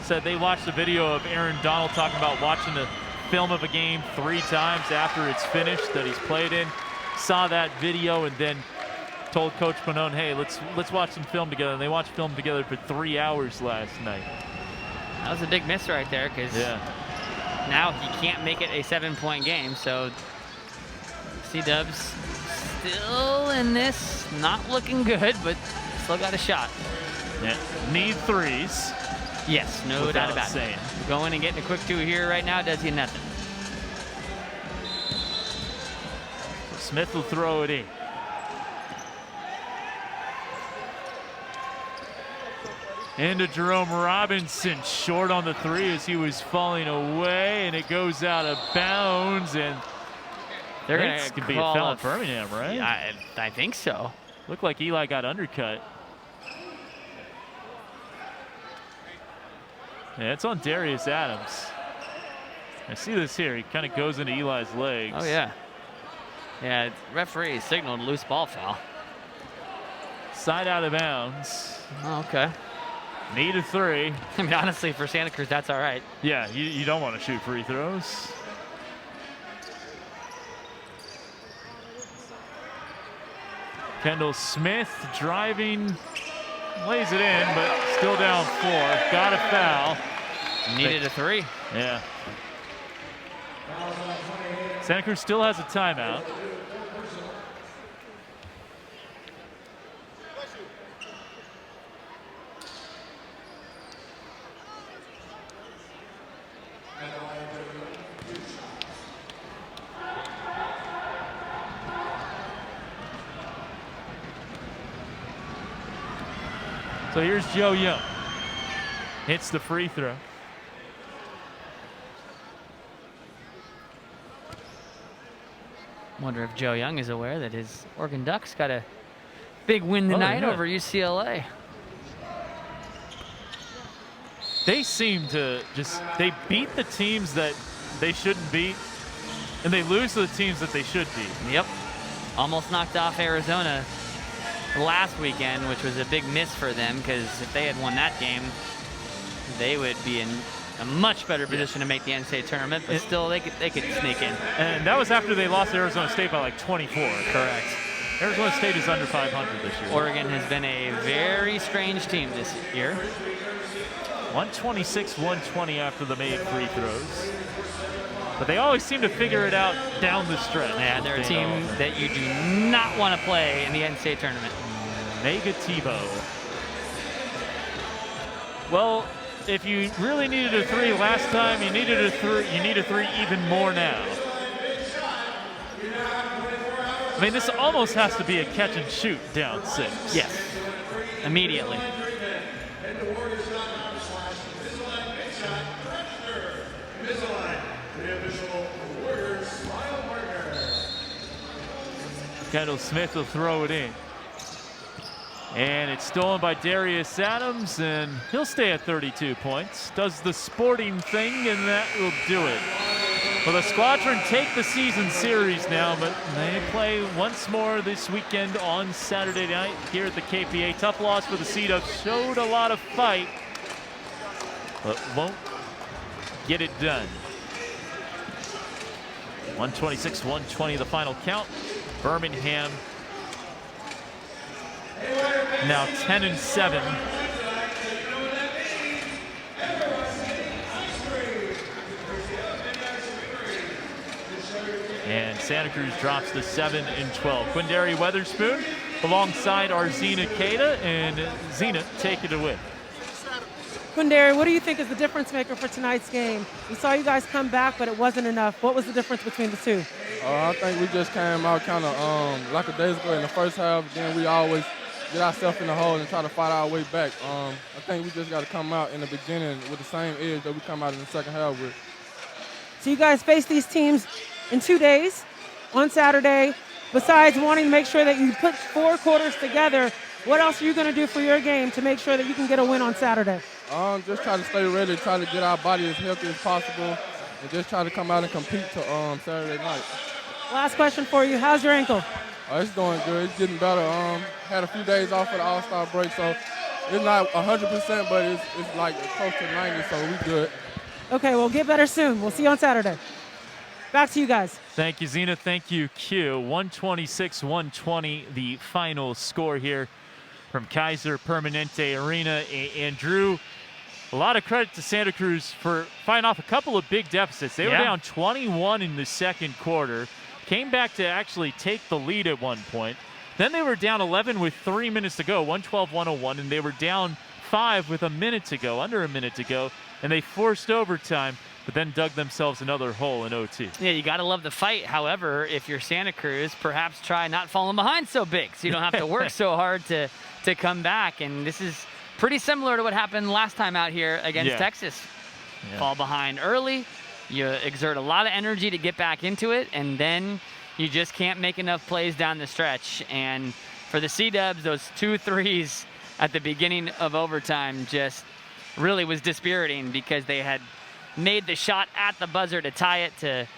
Said they watched the video of Aaron Donald talking about watching the film of a game 3 times after it's finished that he's played in. Saw that video and then told Coach Pinot, hey, let's watch some film together. And they watched film together for 3 hours last night. That was a big miss right there because now he can't make it a 7-point game. So Sea-Dubs still in this, not looking good, but still got a shot. Yeah. Need 3s. Yes, no doubt about it. Going and getting a quick 2 here right now does you nothing. Smith will throw it in. Into Jerome Robinson, short on the 3 as he was falling away, and it goes out of bounds, and they're going to to be a foul at Birmingham, right? Yeah, I think so. Looked like Eli got undercut. Yeah, it's on Darius Adams. I see this here. He kind of goes into Eli's legs. Oh, yeah. Yeah, referee signaled loose ball foul. Side out of bounds. Oh, okay. Need a 3. I mean, honestly, for Santa Cruz, that's all right. Yeah, you don't want to shoot free throws. Kendall Smith driving, lays it in, but still down 4. Got a foul. Needed a 3. Yeah. Santa Cruz still has a timeout. So here's Joe Young. Hits the free throw. Wonder if Joe Young is aware that his Oregon Ducks got a big win tonight over UCLA. they seem to they beat the teams that they shouldn't beat, and they lose to the teams that they should beat. Yep. Almost knocked off Arizona last weekend, which was a big miss for them, because if they had won that game, they would be in a much better position to make the NCAA tournament, but still they could sneak in. And that was after they lost to Arizona State by like 24. Correct. Arizona State is under 500 this year. Oregon has been a very strange team this year. 126-120 after the made free throws. But they always seem to figure it out down the stretch. Yeah, they're a team that you do not want to play in the NCAA tournament. Negativo. Well, if you really needed a three last time, you needed a three. You need a three even more now. I mean, this almost has to be a catch and shoot down 6. Yes, immediately. Kendall Smith will throw it in. And it's stolen by Darius Adams, and he'll stay at 32 points. Does the sporting thing, and that will do it. Well, the Squadron take the season series now, but they play once more this weekend on Saturday night here at the KPA. Tough loss for the Sea-Dubs. Showed a lot of fight, but won't get it done. 126-120 the final count. Birmingham now 10-7. And Santa Cruz drops to 7-12. Quindary Weatherspoon alongside our Zena Keita, and Zena take it away. Quindary, what do you think is the difference maker for tonight's game? We saw you guys come back, but it wasn't enough. What was the difference between the two? I think we just came out kind of lackadaisical in the first half. Then we always get ourselves in the hole and try to fight our way back. I think we just got to come out in the beginning with the same edge that we come out in the second half with. So you guys face these teams in 2 days on Saturday. Besides wanting to make sure that you put 4 quarters together, what else are you going to do for your game to make sure that you can get a win on Saturday? Just try to stay ready, try to get our body as healthy as possible, and just try to come out and compete to Saturday night. Last question for you. How's your ankle? It's doing good. It's getting better. Had a few days off for the All-Star break, so it's not 100%, but it's like close to 90, so we good. Okay, well, get better soon. We'll see you on Saturday. Back to you guys. Thank you, Zena. Thank you, Q. 126-120, the final score here from Kaiser Permanente Arena. And Drew, a lot of credit to Santa Cruz for fighting off a couple of big deficits. They were down 21 in the second quarter, came back to actually take the lead at one point. Then they were down 11 with 3 minutes to go, 112-101, and they were down 5 with a minute to go, under a minute to go, and they forced overtime, but then dug themselves another hole in OT. Yeah, you got to love the fight. However, if you're Santa Cruz, perhaps try not falling behind so big so you don't have to work so hard to come back. And this is pretty similar to what happened last time out here against Texas. Fall behind early, you exert a lot of energy to get back into it, and then you just can't make enough plays down the stretch. And for the Sea-Dubs, those 2 threes at the beginning of overtime just really was dispiriting, because they had made the shot at the buzzer to tie it, to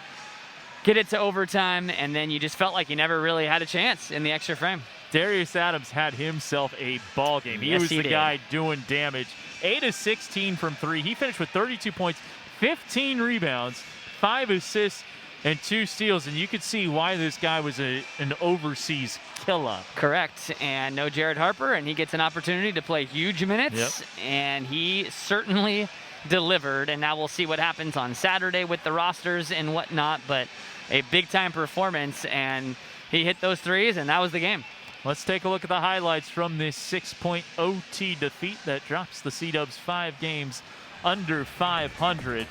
get it to overtime, and then you just felt like you never really had a chance in the extra frame. Darius Adams had himself a ball game. He was the guy doing damage. 8 of 16 from 3. He finished with 32 points, 15 rebounds, 5 assists, and 2 steals. And you could see why this guy was an overseas killer. Correct. And no Jared Harper, and he gets an opportunity to play huge minutes. And he certainly delivered. And now we'll see what happens on Saturday with the rosters and whatnot. But a big-time performance, and he hit those threes, and that was the game. Let's take a look at the highlights from this 6-point OT defeat that drops the Sea-Dubs 5 games under 500.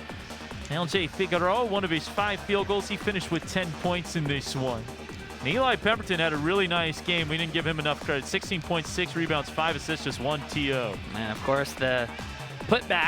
LJ Figueroa, one of his 5 field goals, he finished with 10 points in this one. And Eli Pemberton had a really nice game. We didn't give him enough credit. 16 points, 6 rebounds, 5 assists, just 1 TO. And of course, the putback